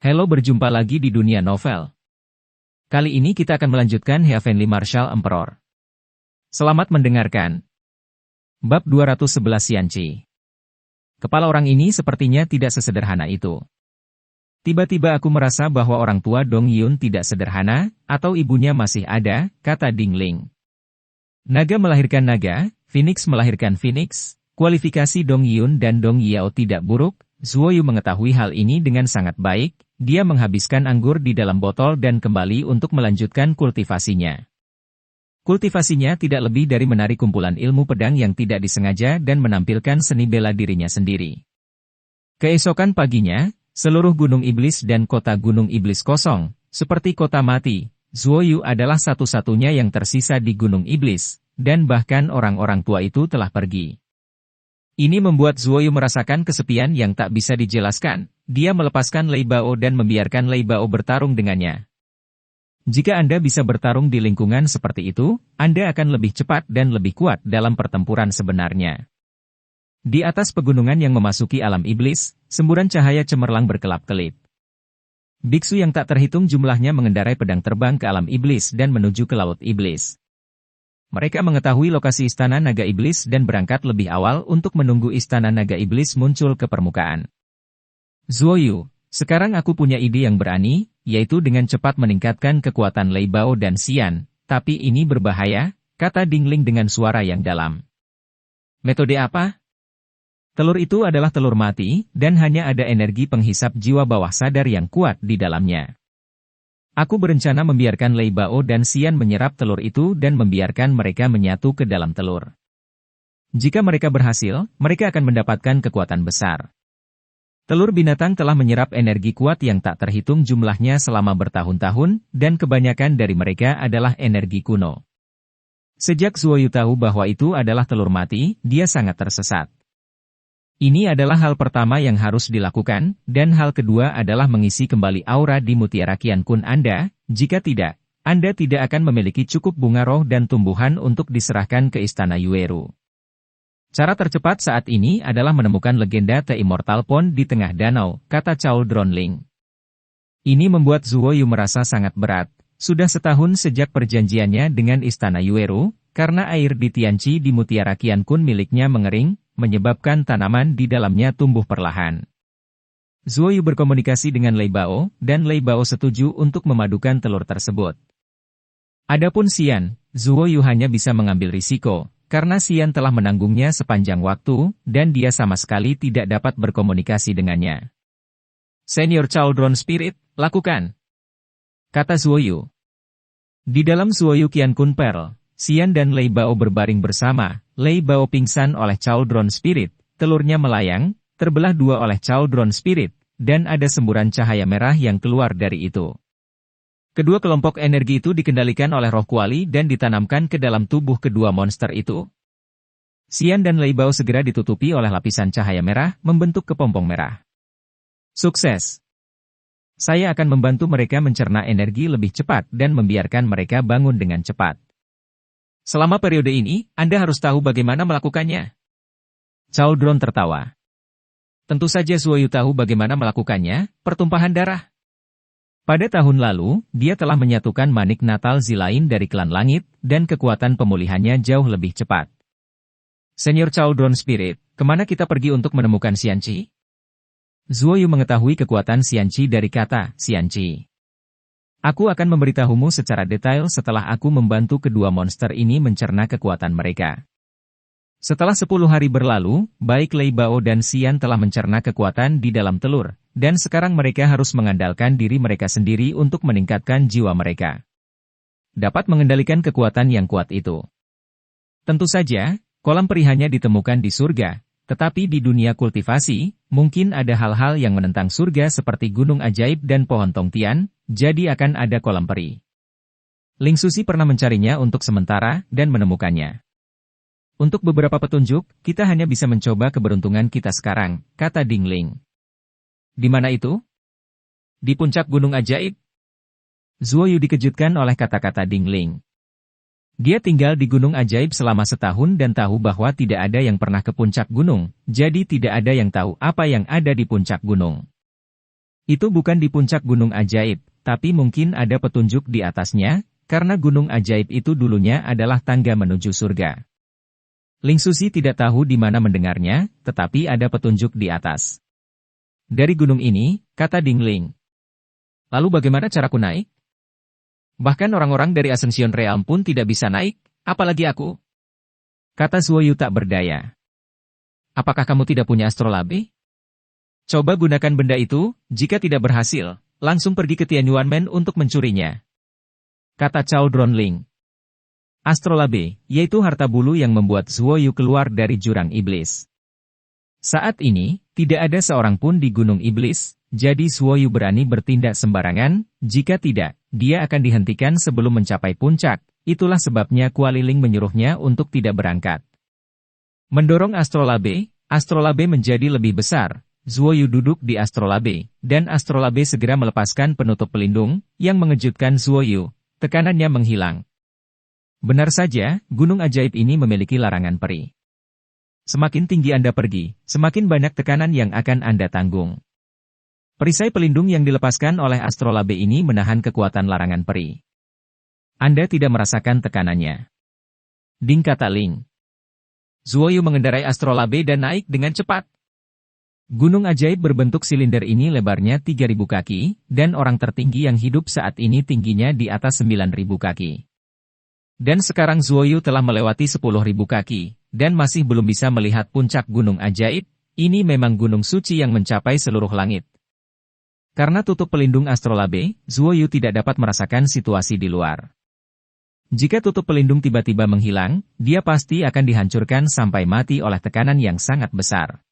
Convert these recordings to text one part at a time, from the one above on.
Halo, berjumpa lagi di dunia novel. Kali ini kita akan melanjutkan Heavenly Marshal Emperor. Selamat mendengarkan. Bab 211 Xianqi. Kepala orang ini sepertinya tidak sesederhana itu. Tiba-tiba aku merasa bahwa orang tua Dong Yun tidak sederhana, atau ibunya masih ada, kata Ding Ling. Naga melahirkan naga, Phoenix melahirkan Phoenix, kualifikasi Dong Yun dan Dong Yao tidak buruk. Zuoyu mengetahui hal ini dengan sangat baik, dia menghabiskan anggur di dalam botol dan kembali untuk melanjutkan kultivasinya. Kultivasinya tidak lebih dari menarik kumpulan ilmu pedang yang tidak disengaja dan menampilkan seni bela dirinya sendiri. Keesokan paginya, seluruh Gunung Iblis dan kota Gunung Iblis kosong, seperti kota mati. Zuoyu adalah satu-satunya yang tersisa di Gunung Iblis, dan bahkan orang-orang tua itu telah pergi. Ini membuat Zuoyu merasakan kesepian yang tak bisa dijelaskan. Dia melepaskan Lei Bao dan membiarkan Lei Bao bertarung dengannya. Jika Anda bisa bertarung di lingkungan seperti itu, Anda akan lebih cepat dan lebih kuat dalam pertempuran sebenarnya. Di atas pegunungan yang memasuki alam iblis, semburan cahaya cemerlang berkelap-kelip. Biksu yang tak terhitung jumlahnya mengendarai pedang terbang ke alam iblis dan menuju ke laut iblis. Mereka mengetahui lokasi istana naga iblis dan berangkat lebih awal untuk menunggu istana naga iblis muncul ke permukaan. Zuoyu, sekarang aku punya ide yang berani, yaitu dengan cepat meningkatkan kekuatan Lei Bao dan Xian, tapi ini berbahaya, kata Ding Ling dengan suara yang dalam. Metode apa? Telur itu adalah telur mati, dan hanya ada energi penghisap jiwa bawah sadar yang kuat di dalamnya. Aku berencana membiarkan Lei Bao dan Xian menyerap telur itu dan membiarkan mereka menyatu ke dalam telur. Jika mereka berhasil, mereka akan mendapatkan kekuatan besar. Telur binatang telah menyerap energi kuat yang tak terhitung jumlahnya selama bertahun-tahun, dan kebanyakan dari mereka adalah energi kuno. Sejak Zuoyu tahu bahwa itu adalah telur mati, dia sangat tersesat. Ini adalah hal pertama yang harus dilakukan, dan hal kedua adalah mengisi kembali aura di Mutiara Qiankun Anda. Jika tidak, Anda tidak akan memiliki cukup bunga roh dan tumbuhan untuk diserahkan ke Istana Yueru. Cara tercepat saat ini adalah menemukan legenda The Immortal Pond di tengah danau, kata Cao Dronling. Ini membuat Zuoyu merasa sangat berat. Sudah setahun sejak perjanjiannya dengan Istana Yueru, karena air di Tianqi di Mutiara Qiankun miliknya mengering, menyebabkan tanaman di dalamnya tumbuh perlahan. Zuoyu berkomunikasi dengan Lei Bao, dan Lei Bao setuju untuk memadukan telur tersebut. Adapun Xian, Zuoyu hanya bisa mengambil risiko, karena Xian telah menanggungnya sepanjang waktu, dan dia sama sekali tidak dapat berkomunikasi dengannya. Senior Chaldron Spirit, lakukan, kata Zuoyu. Di dalam Zuoyu Qiankun Pearl, Xian dan Lei Bao berbaring bersama. Lei Bao pingsan oleh Chaldron Spirit, telurnya melayang, terbelah dua oleh Chaldron Spirit, dan ada semburan cahaya merah yang keluar dari itu. Kedua kelompok energi itu dikendalikan oleh roh kuali dan ditanamkan ke dalam tubuh kedua monster itu. Xian dan Lei Bao segera ditutupi oleh lapisan cahaya merah, membentuk kepompong merah. Sukses! Saya akan membantu mereka mencerna energi lebih cepat dan membiarkan mereka bangun dengan cepat. Selama periode ini, Anda harus tahu bagaimana melakukannya. Cao Dron tertawa. Tentu saja Zuoyu tahu bagaimana melakukannya, pertumpahan darah. Pada tahun lalu, dia telah menyatukan manik Natal Zilain dari klan langit, dan kekuatan pemulihannya jauh lebih cepat. Senior Cao Dron Spirit, kemana kita pergi untuk menemukan Xianqi? Zuoyu mengetahui kekuatan Xianqi dari kata Xianqi. Aku akan memberitahumu secara detail setelah aku membantu kedua monster ini mencerna kekuatan mereka. Setelah 10 hari berlalu, baik Lei Bao dan Xian telah mencerna kekuatan di dalam telur, dan sekarang mereka harus mengandalkan diri mereka sendiri untuk meningkatkan jiwa mereka. Dapat mengendalikan kekuatan yang kuat itu. Tentu saja, kolam peri hanya ditemukan di surga, tetapi di dunia kultivasi, mungkin ada hal-hal yang menentang surga seperti gunung ajaib dan pohon Tongtian, jadi akan ada kolam peri. Ling Susi pernah mencarinya untuk sementara, dan menemukannya. Untuk beberapa petunjuk, kita hanya bisa mencoba keberuntungan kita sekarang, kata Ding Ling. Di mana itu? Di puncak gunung ajaib? Zuoyu dikejutkan oleh kata-kata Ding Ling. Dia tinggal di gunung ajaib selama setahun dan tahu bahwa tidak ada yang pernah ke puncak gunung, jadi tidak ada yang tahu apa yang ada di puncak gunung. Itu bukan di puncak gunung ajaib, tapi mungkin ada petunjuk di atasnya, karena gunung ajaib itu dulunya adalah tangga menuju surga. Ling Susi tidak tahu di mana mendengarnya, tetapi ada petunjuk di atas. Dari gunung ini, kata Ding Ling. Lalu bagaimana caraku naik? Bahkan orang-orang dari Ascension Realm pun tidak bisa naik, apalagi aku. Kata Zuoyu tak berdaya. Apakah kamu tidak punya astrolabe? Coba gunakan benda itu, jika tidak berhasil, langsung pergi ke Tianyuanmen untuk mencurinya. Kata Cao Dronling. Astrolabe, yaitu harta bulu yang membuat Zuoyu keluar dari jurang iblis. Saat ini, tidak ada seorang pun di Gunung Iblis, jadi Zuoyu berani bertindak sembarangan, jika tidak, dia akan dihentikan sebelum mencapai puncak. Itulah sebabnya Kualiling menyuruhnya untuk tidak berangkat. Mendorong astrolabe menjadi lebih besar. Zuoyu duduk di astrolabe, dan astrolabe segera melepaskan penutup pelindung, yang mengejutkan Zuoyu. Tekanannya menghilang. Benar saja, gunung ajaib ini memiliki larangan peri. Semakin tinggi Anda pergi, semakin banyak tekanan yang akan Anda tanggung. Perisai pelindung yang dilepaskan oleh astrolabe ini menahan kekuatan larangan peri. Anda tidak merasakan tekanannya. Ding, kata Ling. Zuoyu mengendarai astrolabe dan naik dengan cepat. Gunung ajaib berbentuk silinder ini lebarnya 3.000 kaki, dan orang tertinggi yang hidup saat ini tingginya di atas 9.000 kaki. Dan sekarang Zuoyu telah melewati 10.000 kaki, dan masih belum bisa melihat puncak gunung ajaib. Ini memang gunung suci yang mencapai seluruh langit. Karena tutup pelindung astrolabe, Zuoyu tidak dapat merasakan situasi di luar. Jika tutup pelindung tiba-tiba menghilang, dia pasti akan dihancurkan sampai mati oleh tekanan yang sangat besar.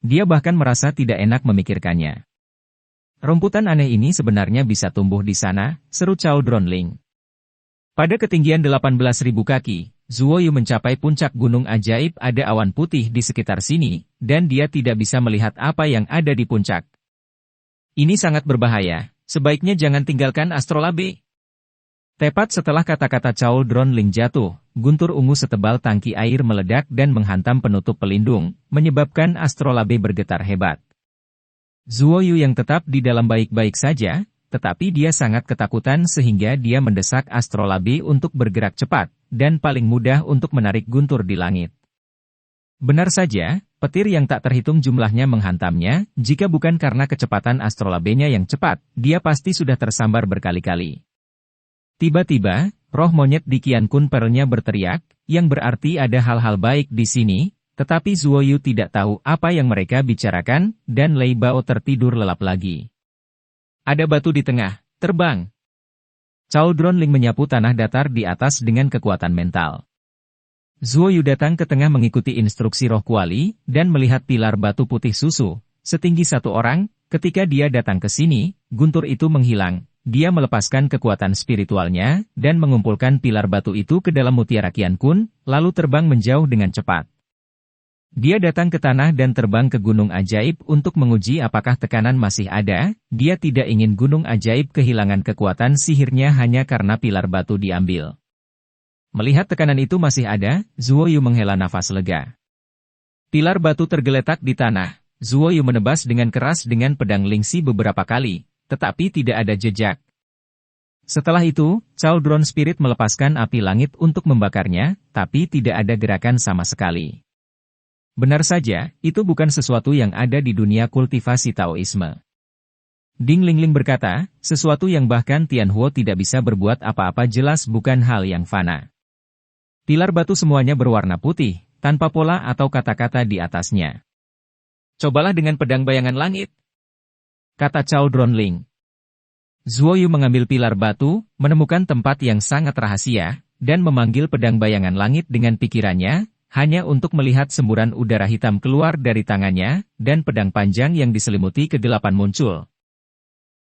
Dia bahkan merasa tidak enak memikirkannya. Rumputan aneh ini sebenarnya bisa tumbuh di sana, seru Cao Dronling. Pada ketinggian 18.000 kaki, Zuoyu mencapai puncak gunung ajaib. Ada awan putih di sekitar sini, dan dia tidak bisa melihat apa yang ada di puncak. Ini sangat berbahaya, sebaiknya jangan tinggalkan astrolabe. Tepat setelah kata-kata Cao Dronling jatuh, guntur ungu setebal tangki air meledak dan menghantam penutup pelindung, menyebabkan astrolabe bergetar hebat. Zuoyu yang tetap di dalam baik-baik saja, tetapi dia sangat ketakutan sehingga dia mendesak astrolabe untuk bergerak cepat, dan paling mudah untuk menarik guntur di langit. Benar saja, petir yang tak terhitung jumlahnya menghantamnya, jika bukan karena kecepatan astrolabenya yang cepat, dia pasti sudah tersambar berkali-kali. Tiba-tiba, roh monyet di Qian Kun Pearl-nya berteriak, yang berarti ada hal-hal baik di sini, tetapi Zuoyu tidak tahu apa yang mereka bicarakan, dan Lei Bao tertidur lelap lagi. Ada batu di tengah, terbang. Cao Dronling menyapu tanah datar di atas dengan kekuatan mental. Zuoyu datang ke tengah mengikuti instruksi roh kuali, dan melihat pilar batu putih susu, setinggi 1 orang. Ketika dia datang ke sini, guntur itu menghilang. Dia melepaskan kekuatan spiritualnya, dan mengumpulkan pilar batu itu ke dalam mutiara Qian Kun, lalu terbang menjauh dengan cepat. Dia datang ke tanah dan terbang ke gunung ajaib untuk menguji apakah tekanan masih ada. Dia tidak ingin gunung ajaib kehilangan kekuatan sihirnya hanya karena pilar batu diambil. Melihat tekanan itu masih ada, Zuoyu menghela nafas lega. Pilar batu tergeletak di tanah. Zuoyu menebas dengan keras dengan pedang Lingxi beberapa kali, tetapi tidak ada jejak. Setelah itu, Cao Dron Spirit melepaskan api langit untuk membakarnya, tapi tidak ada gerakan sama sekali. Benar saja, itu bukan sesuatu yang ada di dunia kultivasi Taoisme. Ding Lingling berkata, sesuatu yang bahkan Tianhuo tidak bisa berbuat apa-apa jelas bukan hal yang fana. Pilar batu semuanya berwarna putih, tanpa pola atau kata-kata di atasnya. Cobalah dengan pedang bayangan langit, kata Cao Dronling. Zuoyu mengambil pilar batu, menemukan tempat yang sangat rahasia, dan memanggil pedang bayangan langit dengan pikirannya, hanya untuk melihat semburan udara hitam keluar dari tangannya, dan pedang panjang yang diselimuti kegelapan muncul.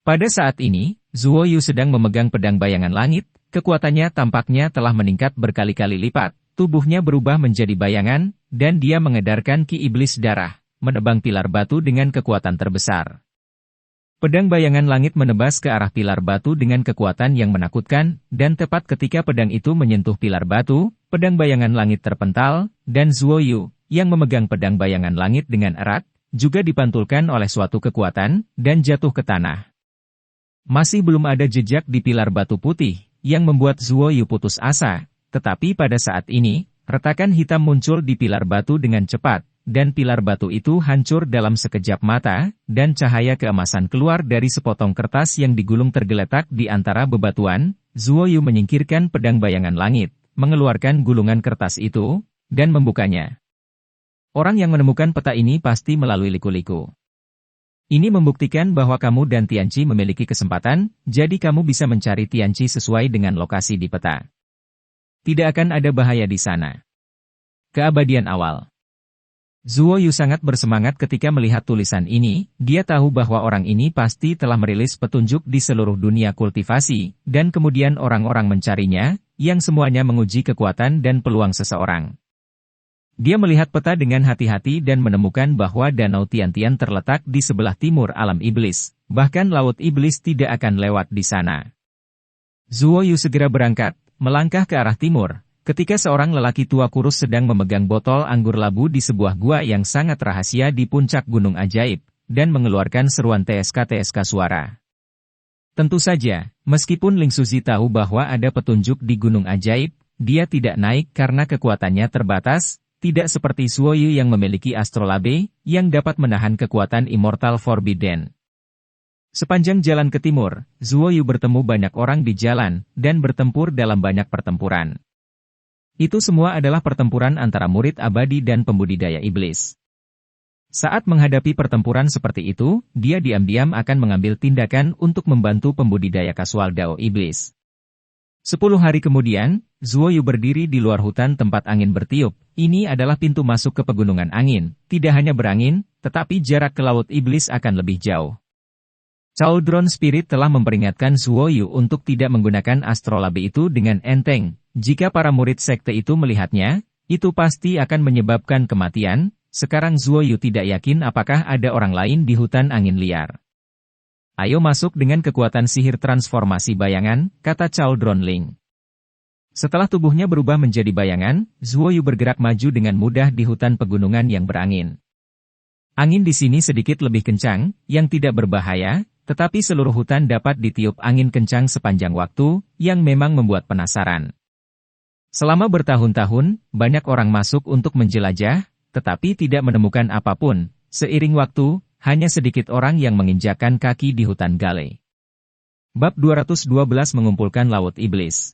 Pada saat ini, Zuoyu sedang memegang pedang bayangan langit, kekuatannya tampaknya telah meningkat berkali-kali lipat, tubuhnya berubah menjadi bayangan, dan dia mengedarkan ki iblis darah, menebang pilar batu dengan kekuatan terbesar. Pedang bayangan langit menebas ke arah pilar batu dengan kekuatan yang menakutkan, dan tepat ketika pedang itu menyentuh pilar batu, pedang bayangan langit terpental, dan Zuoyu, yang memegang pedang bayangan langit dengan erat, juga dipantulkan oleh suatu kekuatan, dan jatuh ke tanah. Masih belum ada jejak di pilar batu putih, yang membuat Zuo Yu putus asa, tetapi pada saat ini, retakan hitam muncul di pilar batu dengan cepat, dan pilar batu itu hancur dalam sekejap mata, dan cahaya keemasan keluar dari sepotong kertas yang digulung tergeletak di antara bebatuan. Zuo Yu menyingkirkan pedang bayangan langit, mengeluarkan gulungan kertas itu, dan membukanya. Orang yang menemukan peta ini pasti melalui liku-liku. Ini membuktikan bahwa kamu dan Tianqi memiliki kesempatan, jadi kamu bisa mencari Tianqi sesuai dengan lokasi di peta. Tidak akan ada bahaya di sana. Keabadian awal. Zuo Yu sangat bersemangat ketika melihat tulisan ini, dia tahu bahwa orang ini pasti telah merilis petunjuk di seluruh dunia kultivasi, dan kemudian orang-orang mencarinya, yang semuanya menguji kekuatan dan peluang seseorang. Dia melihat peta dengan hati-hati dan menemukan bahwa Danau Tiantian terletak di sebelah timur alam iblis, bahkan Laut Iblis tidak akan lewat di sana. Zuo Yu segera berangkat, melangkah ke arah timur, ketika seorang lelaki tua kurus sedang memegang botol anggur labu di sebuah gua yang sangat rahasia di puncak gunung ajaib, dan mengeluarkan seruan TSK-TSK suara. Tentu saja, meskipun Ling Suzi tahu bahwa ada petunjuk di gunung ajaib, dia tidak naik karena kekuatannya terbatas. Tidak seperti Zuo Yu yang memiliki astrolabe, yang dapat menahan kekuatan Immortal Forbidden. Sepanjang jalan ke timur, Zuo Yu bertemu banyak orang di jalan, dan bertempur dalam banyak pertempuran. Itu semua adalah pertempuran antara murid abadi dan pembudidaya iblis. Saat menghadapi pertempuran seperti itu, dia diam-diam akan mengambil tindakan untuk membantu pembudidaya kasual Dao Iblis. 10 hari kemudian, Zuo Yu berdiri di luar hutan tempat angin bertiup. Ini adalah pintu masuk ke pegunungan angin. Tidak hanya berangin, tetapi jarak ke Laut Iblis akan lebih jauh. Cauldron Spirit telah memperingatkan Zuo Yu untuk tidak menggunakan astrolabe itu dengan enteng. Jika para murid sekte itu melihatnya, itu pasti akan menyebabkan kematian. Sekarang Zuo Yu tidak yakin apakah ada orang lain di hutan angin liar. Ayo masuk dengan kekuatan sihir transformasi bayangan, kata Cauldron Ling. Setelah tubuhnya berubah menjadi bayangan, Zuo Yu bergerak maju dengan mudah di hutan pegunungan yang berangin. Angin di sini sedikit lebih kencang, yang tidak berbahaya, tetapi seluruh hutan dapat ditiup angin kencang sepanjang waktu, yang memang membuat penasaran. Selama bertahun-tahun, banyak orang masuk untuk menjelajah, tetapi tidak menemukan apapun. Seiring waktu, hanya sedikit orang yang menginjakkan kaki di hutan Gale. Bab 212 mengumpulkan Laut Iblis.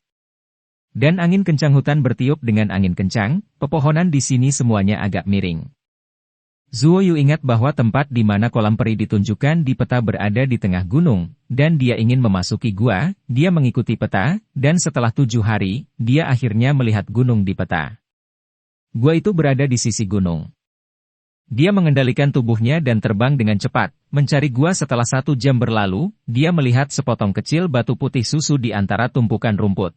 Dan angin kencang hutan bertiup dengan angin kencang, pepohonan di sini semuanya agak miring. Zuo Yu ingat bahwa tempat di mana kolam peri ditunjukkan di peta berada di tengah gunung, dan dia ingin memasuki gua. Dia mengikuti peta, dan setelah 7 hari, dia akhirnya melihat gunung di peta. Gua itu berada di sisi gunung. Dia mengendalikan tubuhnya dan terbang dengan cepat, mencari gua. Setelah 1 jam berlalu, dia melihat sepotong kecil batu putih susu di antara tumpukan rumput.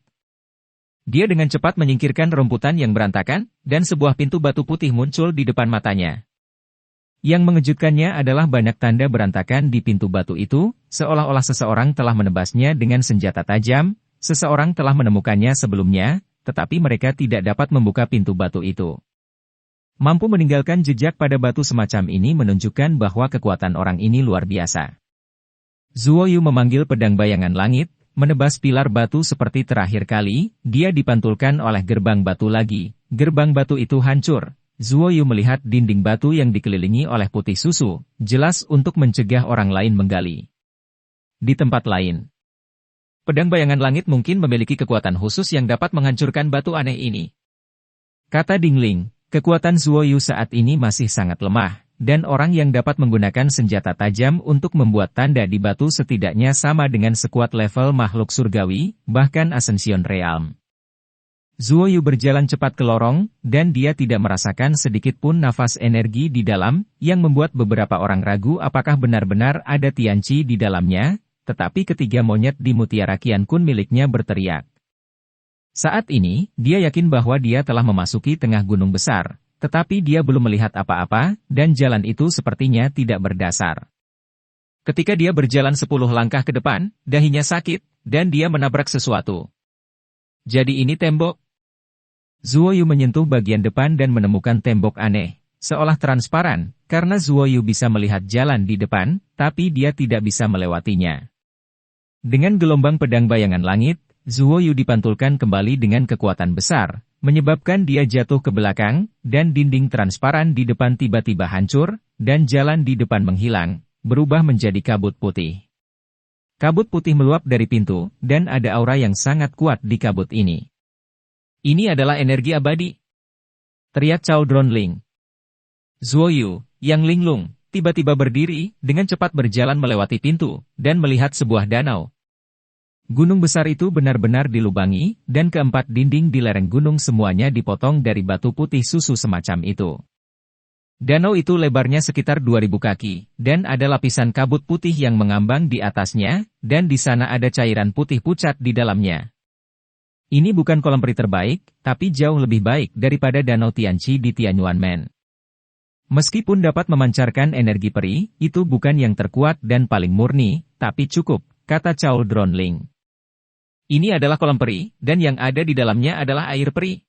Dia dengan cepat menyingkirkan rumputan yang berantakan, dan sebuah pintu batu putih muncul di depan matanya. Yang mengejutkannya adalah banyak tanda berantakan di pintu batu itu, seolah-olah seseorang telah menebasnya dengan senjata tajam. Seseorang telah menemukannya sebelumnya, tetapi mereka tidak dapat membuka pintu batu itu. Mampu meninggalkan jejak pada batu semacam ini menunjukkan bahwa kekuatan orang ini luar biasa. Zuo Yu memanggil pedang bayangan langit, menebas pilar batu seperti terakhir kali. Dia dipantulkan oleh gerbang batu lagi. Gerbang batu itu hancur. Zuo Yu melihat dinding batu yang dikelilingi oleh putih susu, jelas untuk mencegah orang lain menggali. Di tempat lain, pedang bayangan langit mungkin memiliki kekuatan khusus yang dapat menghancurkan batu aneh ini, kata Dingling. Kekuatan Zuo Yu saat ini masih sangat lemah, dan orang yang dapat menggunakan senjata tajam untuk membuat tanda di batu setidaknya sama dengan sekuat level makhluk surgawi, bahkan Ascension Realm. Zuo Yu berjalan cepat ke lorong, dan dia tidak merasakan sedikit pun nafas energi di dalam, yang membuat beberapa orang ragu apakah benar-benar ada Tianqi di dalamnya, tetapi ketiga monyet di Mutiara Qian Kun miliknya berteriak. Saat ini, dia yakin bahwa dia telah memasuki tengah gunung besar, tetapi dia belum melihat apa-apa, dan jalan itu sepertinya tidak berdasar. Ketika dia berjalan 10 langkah ke depan, dahinya sakit, dan dia menabrak sesuatu. Jadi ini tembok? Zuo Yu menyentuh bagian depan dan menemukan tembok aneh. seolah transparan, karena Zuoyu bisa melihat jalan di depan, tapi dia tidak bisa melewatinya. Dengan gelombang pedang bayangan langit, Zuoyu dipantulkan kembali dengan kekuatan besar, menyebabkan dia jatuh ke belakang, dan dinding transparan di depan tiba-tiba hancur, dan jalan di depan menghilang, berubah menjadi kabut putih. Kabut putih meluap dari pintu, dan ada aura yang sangat kuat di kabut ini. Ini adalah energi abadi, teriak Cao Dronling. Zuoyu, yang linglung, tiba-tiba berdiri, dengan cepat berjalan melewati pintu, dan melihat sebuah danau. Gunung besar itu benar-benar dilubangi, dan keempat dinding di lereng gunung semuanya dipotong dari batu putih susu semacam itu. Danau itu lebarnya sekitar 2000 kaki, dan ada lapisan kabut putih yang mengambang di atasnya, dan di sana ada cairan putih pucat di dalamnya. Ini bukan kolam peri terbaik, tapi jauh lebih baik daripada Danau Tianqi di Tianyuanmen. Meskipun dapat memancarkan energi peri, itu bukan yang terkuat dan paling murni, tapi cukup, kata Cao Dronling. Ini adalah kolam peri, dan yang ada di dalamnya adalah air peri.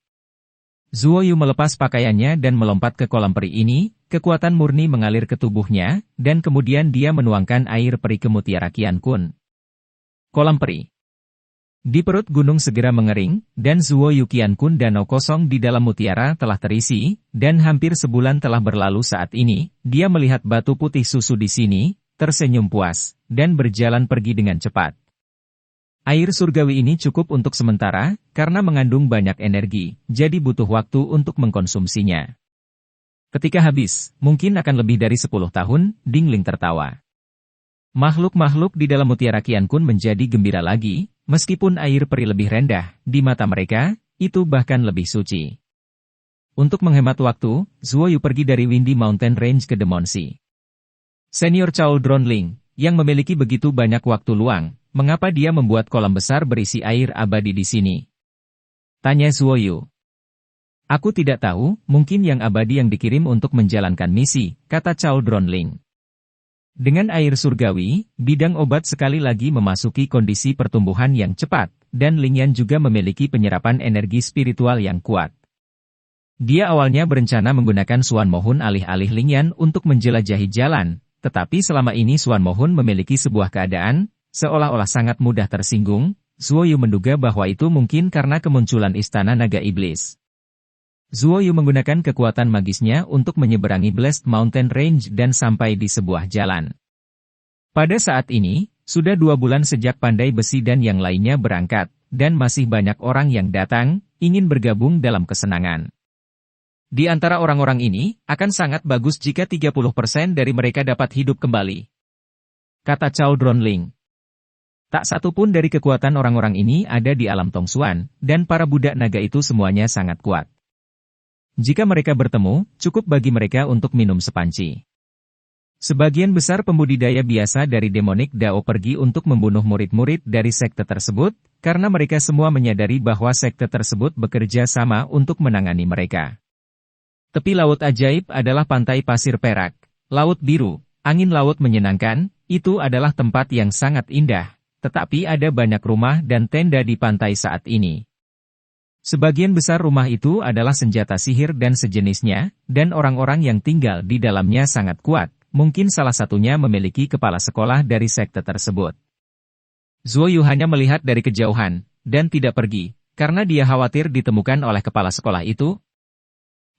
Zuoyu melepas pakaiannya dan melompat ke kolam peri ini, kekuatan murni mengalir ke tubuhnya, dan kemudian dia menuangkan air peri ke Mutiara Qiankun. Kolam peri. Di perut gunung segera mengering, dan Zuoyu Qiankun danau kosong di dalam mutiara telah terisi, dan hampir sebulan telah berlalu saat ini, dia melihat batu putih susu di sini, tersenyum puas, dan berjalan pergi dengan cepat. Air surgawi ini cukup untuk sementara, karena mengandung banyak energi, jadi butuh waktu untuk mengkonsumsinya. Ketika habis, mungkin akan lebih dari 10 tahun, Dingling tertawa. Makhluk-makhluk di dalam Mutiara Qiankun menjadi gembira lagi, meskipun air peri lebih rendah, di mata mereka, itu bahkan lebih suci. Untuk menghemat waktu, Zuoyu pergi dari Windy Mountain Range ke Demon Sea. Senior Cao Dronling, yang memiliki begitu banyak waktu luang, mengapa dia membuat kolam besar berisi air abadi di sini? Tanya Zuoyu. Aku tidak tahu, mungkin yang abadi yang dikirim untuk menjalankan misi, kata Cao Dronling. Dengan air surgawi, bidang obat sekali lagi memasuki kondisi pertumbuhan yang cepat, dan Lingyan juga memiliki penyerapan energi spiritual yang kuat. Dia awalnya berencana menggunakan Suan Mohun alih-alih Lingyan untuk menjelajahi jalan, tetapi selama ini Suan Mohun memiliki sebuah keadaan, seolah-olah sangat mudah tersinggung. Zuoyu menduga bahwa itu mungkin karena kemunculan Istana Naga Iblis. Zuoyu menggunakan kekuatan magisnya untuk menyeberangi Blast Mountain Range dan sampai di sebuah jalan. Pada saat ini, sudah 2 bulan sejak Pandai Besi dan yang lainnya berangkat, dan masih banyak orang yang datang, ingin bergabung dalam kesenangan. Di antara orang-orang ini, akan sangat bagus jika 30% dari mereka dapat hidup kembali, kata Cao Dronling. Tak satu pun dari kekuatan orang-orang ini ada di alam Tongsuan, dan para budak naga itu semuanya sangat kuat. Jika mereka bertemu, cukup bagi mereka untuk minum sepanci. Sebagian besar pembudidaya biasa dari Demonic Dao pergi untuk membunuh murid-murid dari sekte tersebut, karena mereka semua menyadari bahwa sekte tersebut bekerja sama untuk menangani mereka. Tepi laut ajaib adalah pantai pasir perak, laut biru, angin laut menyenangkan, itu adalah tempat yang sangat indah, tetapi ada banyak rumah dan tenda di pantai saat ini. Sebagian besar rumah itu adalah senjata sihir dan sejenisnya, dan orang-orang yang tinggal di dalamnya sangat kuat, mungkin salah satunya memiliki kepala sekolah dari sekte tersebut. Zuoyu hanya melihat dari kejauhan, dan tidak pergi, karena dia khawatir ditemukan oleh kepala sekolah itu.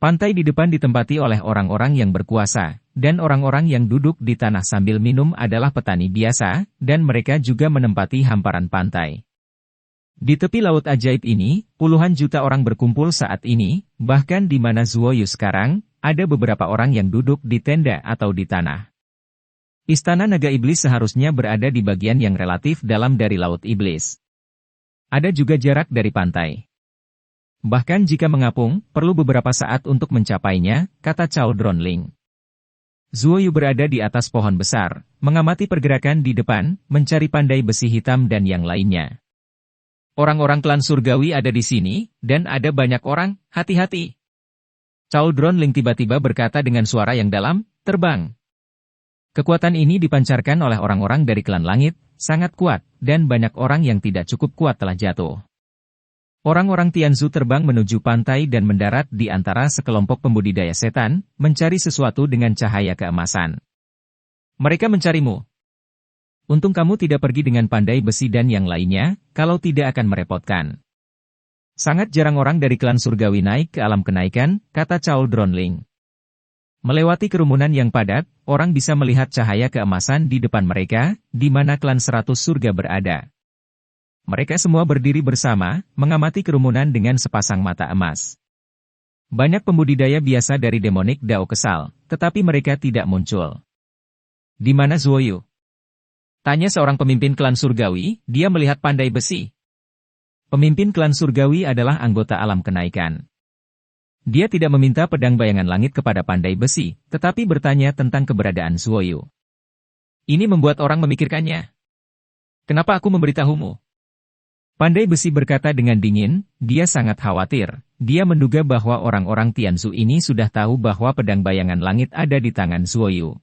Pantai di depan ditempati oleh orang-orang yang berkuasa, dan orang-orang yang duduk di tanah sambil minum adalah petani biasa, dan mereka juga menempati hamparan pantai. Di tepi laut ajaib ini, puluhan juta orang berkumpul saat ini, bahkan di mana Zuoyu sekarang, ada beberapa orang yang duduk di tenda atau di tanah. Istana Naga Iblis seharusnya berada di bagian yang relatif dalam dari Laut Iblis. Ada juga jarak dari pantai. Bahkan jika mengapung, perlu beberapa saat untuk mencapainya, kata Cao Dronling. Zuoyu berada di atas pohon besar, mengamati pergerakan di depan, mencari pandai besi hitam dan yang lainnya. Orang-orang klan surgawi ada di sini, dan ada banyak orang, hati-hati. Cao Dronling tiba-tiba berkata dengan suara yang dalam, terbang. Kekuatan ini dipancarkan oleh orang-orang dari klan langit, sangat kuat, dan banyak orang yang tidak cukup kuat telah jatuh. Orang-orang Tianzu terbang menuju pantai dan mendarat di antara sekelompok pembudidaya setan, mencari sesuatu dengan cahaya keemasan. Mereka mencarimu. Untung kamu tidak pergi dengan pandai besi dan yang lainnya, kalau tidak akan merepotkan. Sangat jarang orang dari klan surgawi naik ke alam kenaikan, kata Cao Dronling. Melewati kerumunan yang padat, orang bisa melihat cahaya keemasan di depan mereka, di mana klan 100 surga berada. Mereka semua berdiri bersama, mengamati kerumunan dengan sepasang mata emas. Banyak pembudidaya biasa dari demonik Dao kesal, tetapi mereka tidak muncul. Di mana Zuoyu? Tanya seorang pemimpin klan surgawi, dia melihat pandai besi. Pemimpin klan surgawi adalah anggota alam kenaikan. Dia tidak meminta pedang bayangan langit kepada pandai besi, tetapi bertanya tentang keberadaan Zuoyu. Ini membuat orang memikirkannya. Kenapa aku memberitahumu? Pandai besi berkata dengan dingin, dia sangat khawatir. Dia menduga bahwa orang-orang Tianzu ini sudah tahu bahwa pedang bayangan langit ada di tangan Zuoyu.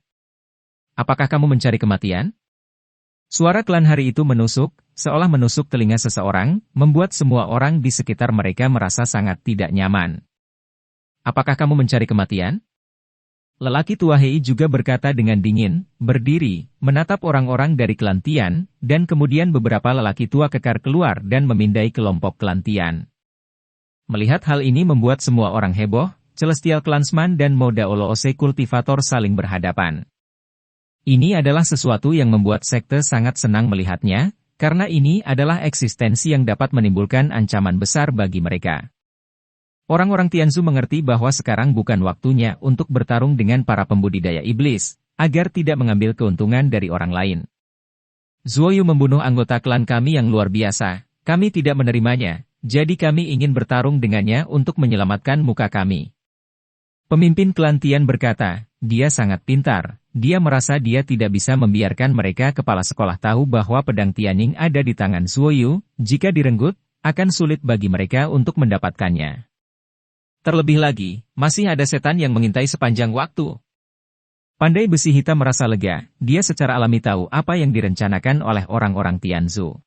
Apakah kamu mencari kematian? Suara klan hari itu menusuk, seolah menusuk telinga seseorang, membuat semua orang di sekitar mereka merasa sangat tidak nyaman. Apakah kamu mencari kematian? Lelaki tua Hei juga berkata dengan dingin, berdiri, menatap orang-orang dari klan Tian, dan kemudian beberapa lelaki tua kekar keluar dan memindai kelompok klan Tian. Melihat hal ini membuat semua orang heboh, Celestial Clansman dan Moda Oloose Kultivator saling berhadapan. Ini adalah sesuatu yang membuat sekte sangat senang melihatnya, karena ini adalah eksistensi yang dapat menimbulkan ancaman besar bagi mereka. Orang-orang Tianzu mengerti bahwa sekarang bukan waktunya untuk bertarung dengan para pembudidaya iblis, agar tidak mengambil keuntungan dari orang lain. Zuoyu membunuh anggota klan kami yang luar biasa, kami tidak menerimanya, jadi kami ingin bertarung dengannya untuk menyelamatkan muka kami. Pemimpin klan Tian berkata, dia sangat pintar. Dia merasa dia tidak bisa membiarkan mereka kepala sekolah tahu bahwa pedang Tianning ada di tangan Zuoyu, jika direnggut, akan sulit bagi mereka untuk mendapatkannya. Terlebih lagi, masih ada setan yang mengintai sepanjang waktu. Pandai besi hitam merasa lega, dia secara alami tahu apa yang direncanakan oleh orang-orang Tianzu.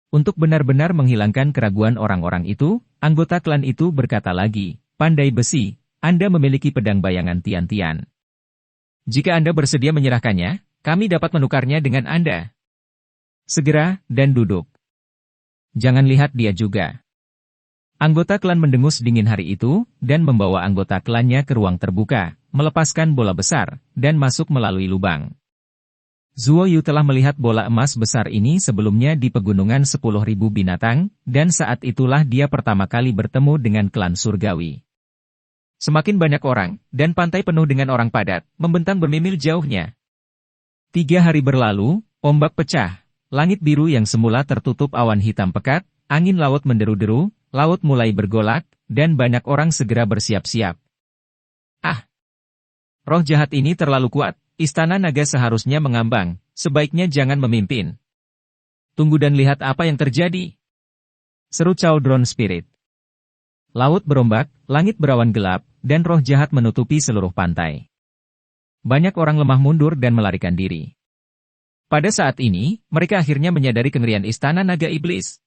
Untuk benar-benar menghilangkan keraguan orang-orang itu, anggota klan itu berkata lagi, Pandai besi, Anda memiliki pedang bayangan Tian-Tian. Jika Anda bersedia menyerahkannya, kami dapat menukarnya dengan Anda. Segera, dan duduk. Jangan lihat dia juga. Anggota klan mendengus dingin hari itu, dan membawa anggota klannya ke ruang terbuka, melepaskan bola besar, dan masuk melalui lubang. Zuoyu telah melihat bola emas besar ini sebelumnya di pegunungan 10.000 binatang, dan saat itulah dia pertama kali bertemu dengan klan surgawi. Semakin banyak orang, dan pantai penuh dengan orang padat, membentang bermimil jauhnya. 3 hari berlalu, ombak pecah, langit biru yang semula tertutup awan hitam pekat, angin laut menderu-deru, laut mulai bergolak, dan banyak orang segera bersiap-siap. Ah! Roh jahat ini terlalu kuat, istana naga seharusnya mengambang, sebaiknya jangan memimpin. Tunggu dan lihat apa yang terjadi. Seru Cao Drone Spirit. Laut berombak, langit berawan gelap, dan roh jahat menutupi seluruh pantai. Banyak orang lemah mundur dan melarikan diri. Pada saat ini, mereka akhirnya menyadari kengerian istana naga iblis.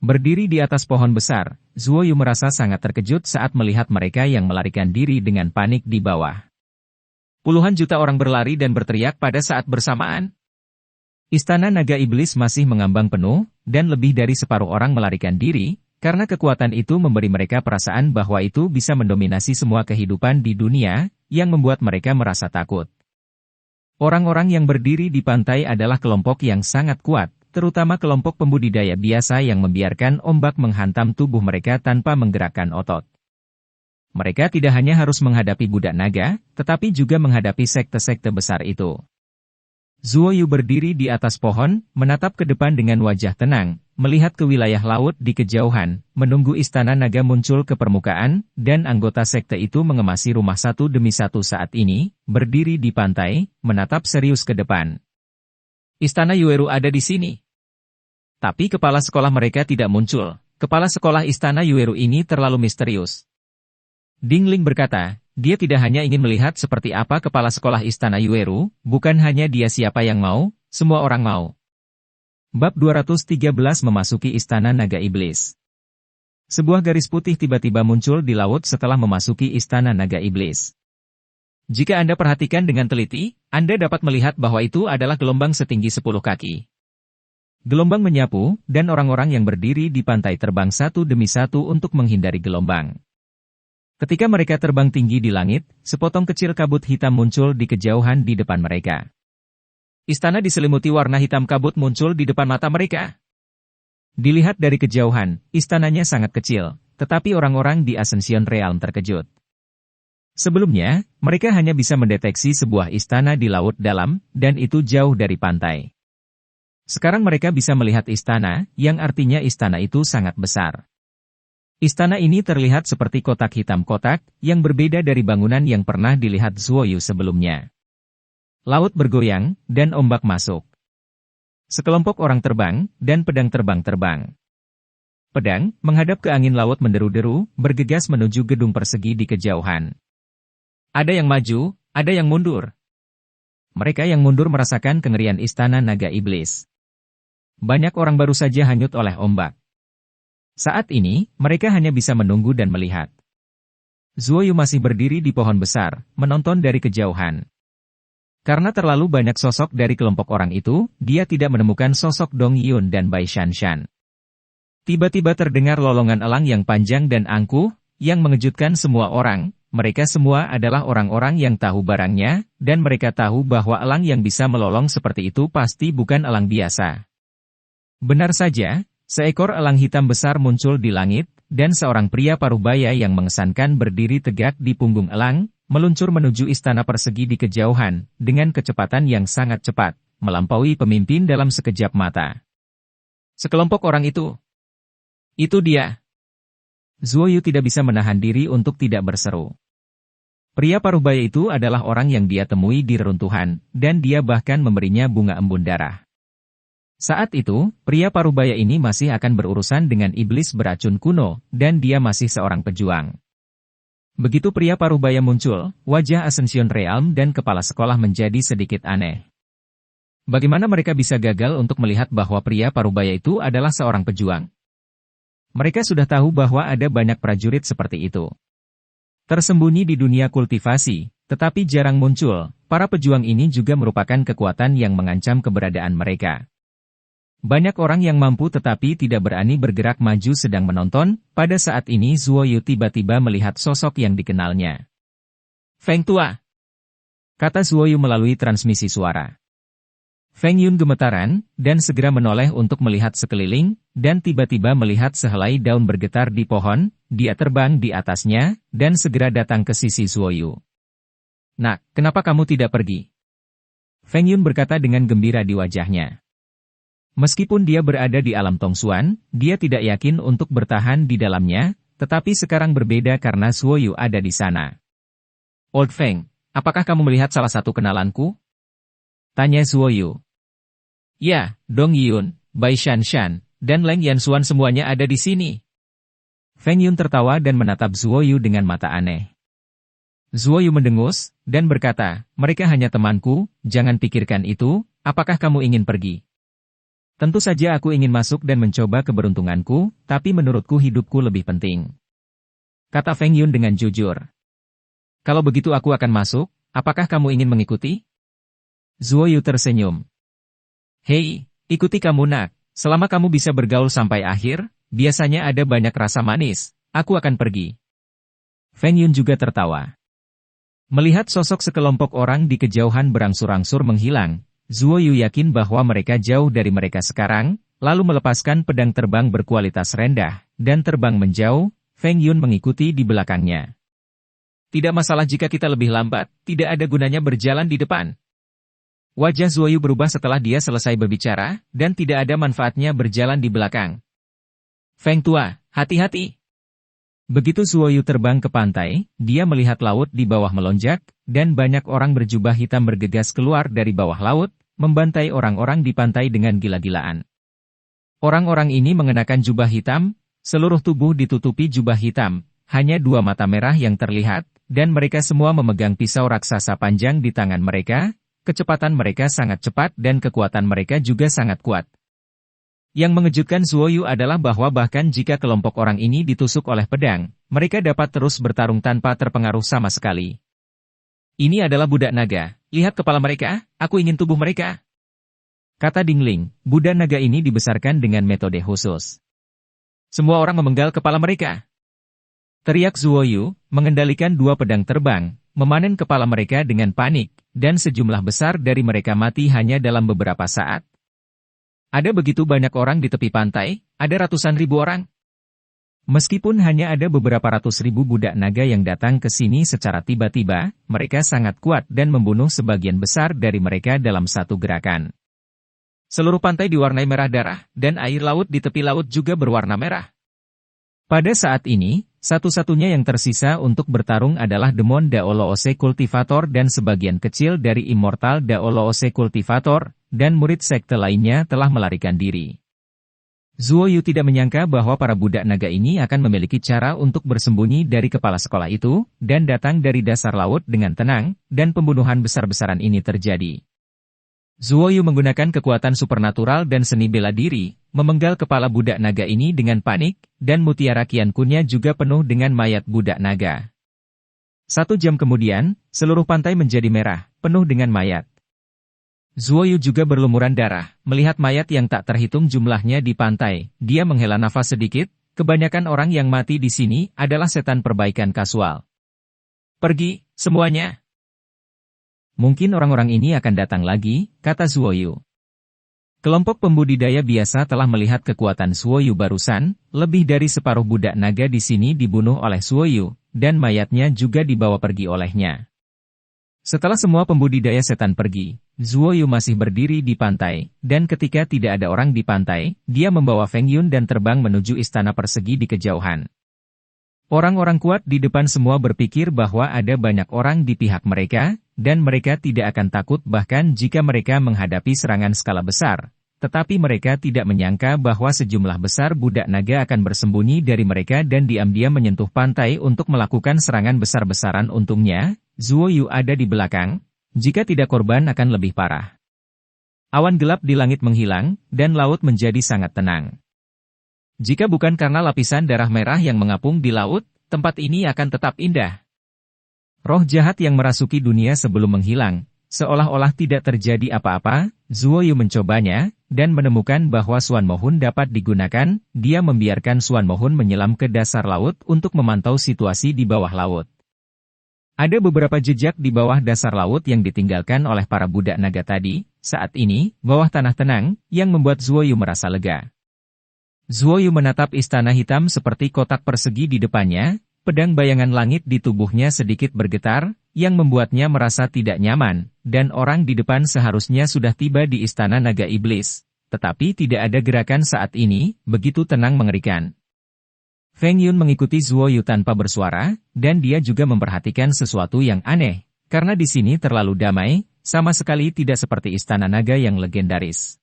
Berdiri di atas pohon besar, Zuoyu merasa sangat terkejut saat melihat mereka yang melarikan diri dengan panik di bawah. Puluhan juta orang berlari dan berteriak pada saat bersamaan. Istana naga iblis masih mengambang penuh, dan lebih dari separuh orang melarikan diri, karena kekuatan itu memberi mereka perasaan bahwa itu bisa mendominasi semua kehidupan di dunia, yang membuat mereka merasa takut. Orang-orang yang berdiri di pantai adalah kelompok yang sangat kuat, terutama kelompok pembudidaya biasa yang membiarkan ombak menghantam tubuh mereka tanpa menggerakkan otot. Mereka tidak hanya harus menghadapi budak naga, tetapi juga menghadapi sekte-sekte besar itu. Zuoyu berdiri di atas pohon, menatap ke depan dengan wajah tenang, melihat ke wilayah laut di kejauhan, menunggu istana naga muncul ke permukaan, dan anggota sekte itu mengemasi rumah satu demi satu saat ini, berdiri di pantai, menatap serius ke depan. Istana Yueru ada di sini. Tapi kepala sekolah mereka tidak muncul. Kepala sekolah istana Yueru ini terlalu misterius. Ding Ling berkata, dia tidak hanya ingin melihat seperti apa kepala sekolah istana Yueru, bukan hanya dia siapa yang mau, semua orang mau. Bab 213 memasuki istana naga iblis. Sebuah garis putih tiba-tiba muncul di laut setelah memasuki istana naga iblis. Jika Anda perhatikan dengan teliti, Anda dapat melihat bahwa itu adalah gelombang setinggi 10 kaki. Gelombang menyapu, dan orang-orang yang berdiri di pantai terbang satu demi satu untuk menghindari gelombang. Ketika mereka terbang tinggi di langit, sepotong kecil kabut hitam muncul di kejauhan di depan mereka. Istana diselimuti warna hitam kabut muncul di depan mata mereka. Dilihat dari kejauhan, istananya sangat kecil, tetapi orang-orang di Ascension Realm terkejut. Sebelumnya, mereka hanya bisa mendeteksi sebuah istana di laut dalam, dan itu jauh dari pantai. Sekarang mereka bisa melihat istana, yang artinya istana itu sangat besar. Istana ini terlihat seperti kotak hitam kotak, yang berbeda dari bangunan yang pernah dilihat Zuoyu sebelumnya. Laut bergoyang, dan ombak masuk. Sekelompok orang terbang, dan pedang terbang. Pedang, menghadap ke angin laut menderu-deru, bergegas menuju gedung persegi di kejauhan. Ada yang maju, ada yang mundur. Mereka yang mundur merasakan kengerian istana naga iblis. Banyak orang baru saja hanyut oleh ombak. Saat ini, mereka hanya bisa menunggu dan melihat. Zuoyu masih berdiri di pohon besar, menonton dari kejauhan. Karena terlalu banyak sosok dari kelompok orang itu, dia tidak menemukan sosok Dong Yun dan Bai Shanshan. Tiba-tiba terdengar lolongan elang yang panjang dan angkuh, yang mengejutkan semua orang. Mereka semua adalah orang-orang yang tahu barangnya, dan mereka tahu bahwa elang yang bisa melolong seperti itu pasti bukan elang biasa. Benar saja, seekor elang hitam besar muncul di langit, dan seorang pria parubaya yang mengesankan berdiri tegak di punggung elang, meluncur menuju istana persegi di kejauhan, dengan kecepatan yang sangat cepat, melampaui pemimpin dalam sekejap mata. Sekelompok orang itu dia. Zuoyu tidak bisa menahan diri untuk tidak berseru. Pria parubaya itu adalah orang yang dia temui di reruntuhan, dan dia bahkan memberinya bunga embun darah. Saat itu, pria parubaya ini masih akan berurusan dengan iblis beracun kuno, dan dia masih seorang pejuang. Begitu pria parubaya muncul, wajah Ascension Realm dan kepala sekolah menjadi sedikit aneh. Bagaimana mereka bisa gagal untuk melihat bahwa pria parubaya itu adalah seorang pejuang? Mereka sudah tahu bahwa ada banyak prajurit seperti itu. Tersembunyi di dunia kultivasi, tetapi jarang muncul, para pejuang ini juga merupakan kekuatan yang mengancam keberadaan mereka. Banyak orang yang mampu tetapi tidak berani bergerak maju sedang menonton, pada saat ini Zuoyu tiba-tiba melihat sosok yang dikenalnya. Feng Tua, kata Zuoyu melalui transmisi suara. Feng Yun gemetaran, dan segera menoleh untuk melihat sekeliling, dan tiba-tiba melihat sehelai daun bergetar di pohon, dia terbang di atasnya, dan segera datang ke sisi Zuoyu. Nak, kenapa kamu tidak pergi? Feng Yun berkata dengan gembira di wajahnya. Meskipun dia berada di alam Tongsuan, dia tidak yakin untuk bertahan di dalamnya, tetapi sekarang berbeda karena Zuoyu ada di sana. Old Feng, apakah kamu melihat salah satu kenalanku? Tanya Zuoyu. Ya, Dong Yun, Bai Shanshan, dan Leng Yanxuan semuanya ada di sini. Feng Yun tertawa dan menatap Zuoyu dengan mata aneh. Zuoyu mendengus, dan berkata, mereka hanya temanku, jangan pikirkan itu, apakah kamu ingin pergi? Tentu saja aku ingin masuk dan mencoba keberuntunganku, tapi menurutku hidupku lebih penting. Kata Feng Yun dengan jujur. Kalau begitu aku akan masuk, apakah kamu ingin mengikuti? Zuoyu tersenyum. Hei, ikuti kamu nak, selama kamu bisa bergaul sampai akhir, biasanya ada banyak rasa manis, aku akan pergi. Feng Yun juga tertawa. Melihat sosok sekelompok orang di kejauhan berangsur-angsur menghilang, Zuoyu yakin bahwa mereka jauh dari mereka sekarang, lalu melepaskan pedang terbang berkualitas rendah, dan terbang menjauh, Feng Yun mengikuti di belakangnya. Tidak masalah jika kita lebih lambat, tidak ada gunanya berjalan di depan. Wajah Zuoyu berubah setelah dia selesai berbicara, dan tidak ada manfaatnya berjalan di belakang. Feng Tua, hati-hati. Begitu Zuoyu terbang ke pantai, dia melihat laut di bawah melonjak, dan banyak orang berjubah hitam bergegas keluar dari bawah laut, membantai orang-orang di pantai dengan gila-gilaan. Orang-orang ini mengenakan jubah hitam, seluruh tubuh ditutupi jubah hitam, hanya dua mata merah yang terlihat, dan mereka semua memegang pisau raksasa panjang di tangan mereka. Kecepatan mereka sangat cepat dan kekuatan mereka juga sangat kuat. Yang mengejutkan Zuoyu adalah bahwa bahkan jika kelompok orang ini ditusuk oleh pedang, mereka dapat terus bertarung tanpa terpengaruh sama sekali. Ini adalah budak naga. Lihat kepala mereka, aku ingin tubuh mereka. Kata Dingling, budak naga ini dibesarkan dengan metode khusus. Semua orang memenggal kepala mereka. Teriak Zuoyu, mengendalikan dua pedang terbang, memanen kepala mereka dengan panik, dan sejumlah besar dari mereka mati hanya dalam beberapa saat. Ada begitu banyak orang di tepi pantai, ada ratusan ribu orang. Meskipun hanya ada beberapa ratus ribu budak naga yang datang ke sini secara tiba-tiba, mereka sangat kuat dan membunuh sebagian besar dari mereka dalam satu gerakan. Seluruh pantai diwarnai merah darah, dan air laut di tepi laut juga berwarna merah. Pada saat ini, satu-satunya yang tersisa untuk bertarung adalah Demon Daoloose Cultivator dan sebagian kecil dari Immortal Daoloose Cultivator, dan murid sekte lainnya telah melarikan diri. Zuoyu tidak menyangka bahwa para budak naga ini akan memiliki cara untuk bersembunyi dari kepala sekolah itu, dan datang dari dasar laut dengan tenang, dan pembunuhan besar-besaran ini terjadi. Zuoyu menggunakan kekuatan supernatural dan seni bela diri, memenggal kepala budak naga ini dengan panik, dan mutiara Qian-kunnya juga penuh dengan mayat budak naga. 1 jam kemudian, seluruh pantai menjadi merah, penuh dengan mayat. Zuoyu juga berlumuran darah, melihat mayat yang tak terhitung jumlahnya di pantai. Dia menghela nafas sedikit, kebanyakan orang yang mati di sini adalah setan perbaikan kasual. Pergi, semuanya. Mungkin orang-orang ini akan datang lagi, kata Zuoyu. Kelompok pembudidaya biasa telah melihat kekuatan Zuoyu barusan, lebih dari separuh budak naga di sini dibunuh oleh Zuoyu, dan mayatnya juga dibawa pergi olehnya. Setelah semua pembudidaya setan pergi, Zuoyu masih berdiri di pantai, dan ketika tidak ada orang di pantai, dia membawa Feng Yun dan terbang menuju istana persegi di kejauhan. Orang-orang kuat di depan semua berpikir bahwa ada banyak orang di pihak mereka, dan mereka tidak akan takut bahkan jika mereka menghadapi serangan skala besar. Tetapi mereka tidak menyangka bahwa sejumlah besar budak naga akan bersembunyi dari mereka dan diam-diam menyentuh pantai untuk melakukan serangan besar-besaran. Untungnya, Zuoyu ada di belakang, jika tidak korban akan lebih parah. Awan gelap di langit menghilang, dan laut menjadi sangat tenang. Jika bukan karena lapisan darah merah yang mengapung di laut, tempat ini akan tetap indah. Roh jahat yang merasuki dunia sebelum menghilang, seolah-olah tidak terjadi apa-apa. Zuoyu mencobanya, dan menemukan bahwa Suan Mohun dapat digunakan. Dia membiarkan Suan Mohun menyelam ke dasar laut untuk memantau situasi di bawah laut. Ada beberapa jejak di bawah dasar laut yang ditinggalkan oleh para budak naga tadi. Saat ini, bawah tanah tenang, yang membuat Zuoyu merasa lega. Zuoyu menatap istana hitam seperti kotak persegi di depannya, pedang bayangan langit di tubuhnya sedikit bergetar, yang membuatnya merasa tidak nyaman, dan orang di depan seharusnya sudah tiba di istana naga iblis. Tetapi tidak ada gerakan saat ini, begitu tenang mengerikan. Feng Yun mengikuti Zuoyu tanpa bersuara, dan dia juga memperhatikan sesuatu yang aneh, karena di sini terlalu damai, sama sekali tidak seperti istana naga yang legendaris.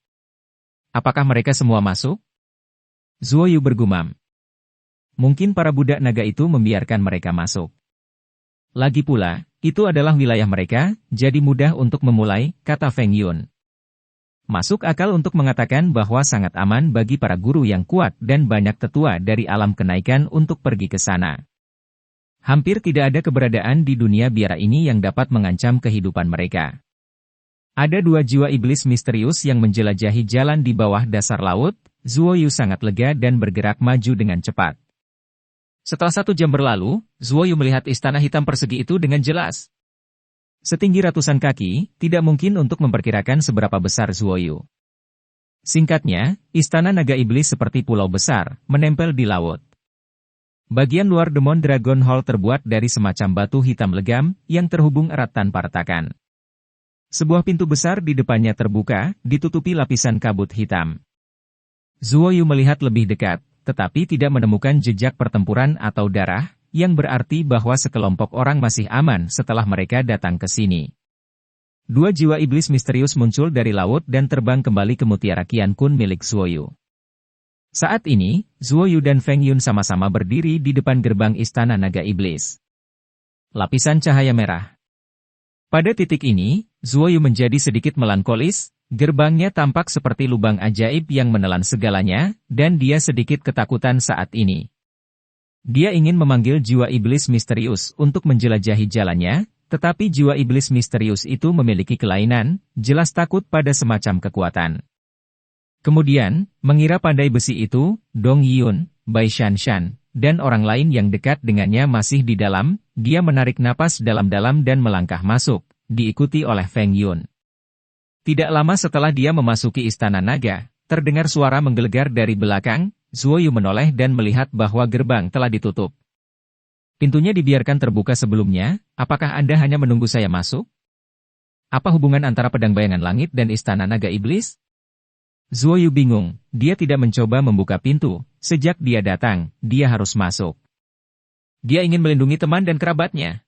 Apakah mereka semua masuk? Zuoyu bergumam. Mungkin para budak naga itu membiarkan mereka masuk. Lagi pula, itu adalah wilayah mereka, jadi mudah untuk memulai, kata Feng Yun. Masuk akal untuk mengatakan bahwa sangat aman bagi para guru yang kuat dan banyak tetua dari alam kenaikan untuk pergi ke sana. Hampir tidak ada keberadaan di dunia biara ini yang dapat mengancam kehidupan mereka. Ada 2 jiwa iblis misterius yang menjelajahi jalan di bawah dasar laut. Zuoyu sangat lega dan bergerak maju dengan cepat. Setelah 1 jam berlalu, Zuoyu melihat istana hitam persegi itu dengan jelas. Setinggi ratusan kaki, tidak mungkin untuk memperkirakan seberapa besar Zuoyu. Singkatnya, istana naga iblis seperti pulau besar, menempel di laut. Bagian luar Demon Dragon Hall terbuat dari semacam batu hitam legam, yang terhubung erat tanpa retakan. Sebuah pintu besar di depannya terbuka, ditutupi lapisan kabut hitam. Zuoyu melihat lebih dekat, tetapi tidak menemukan jejak pertempuran atau darah, yang berarti bahwa sekelompok orang masih aman setelah mereka datang ke sini. 2 jiwa iblis misterius muncul dari laut dan terbang kembali ke mutiara Qian-kun milik Zuoyu. Saat ini, Zuoyu dan Feng Yun sama-sama berdiri di depan gerbang istana naga iblis. Lapisan cahaya merah. Pada titik ini, Zuoyu menjadi sedikit melankolis, Gerbangnya tampak seperti lubang ajaib yang menelan segalanya, dan dia sedikit ketakutan saat ini. Dia ingin memanggil jiwa iblis misterius untuk menjelajahi jalannya, tetapi jiwa iblis misterius itu memiliki kelainan, jelas takut pada semacam kekuatan. Kemudian, mengira pandai besi itu, Dong Yun, Bai Shanshan, dan orang lain yang dekat dengannya masih di dalam, dia menarik napas dalam-dalam dan melangkah masuk, diikuti oleh Feng Yun. Tidak lama setelah dia memasuki Istana Naga, terdengar suara menggelegar dari belakang, Zuo Yu menoleh dan melihat bahwa gerbang telah ditutup. Pintunya dibiarkan terbuka sebelumnya, apakah Anda hanya menunggu saya masuk? Apa hubungan antara pedang bayangan langit dan Istana Naga Iblis? Zuo Yu bingung, dia tidak mencoba membuka pintu, sejak dia datang, dia harus masuk. Dia ingin melindungi teman dan kerabatnya.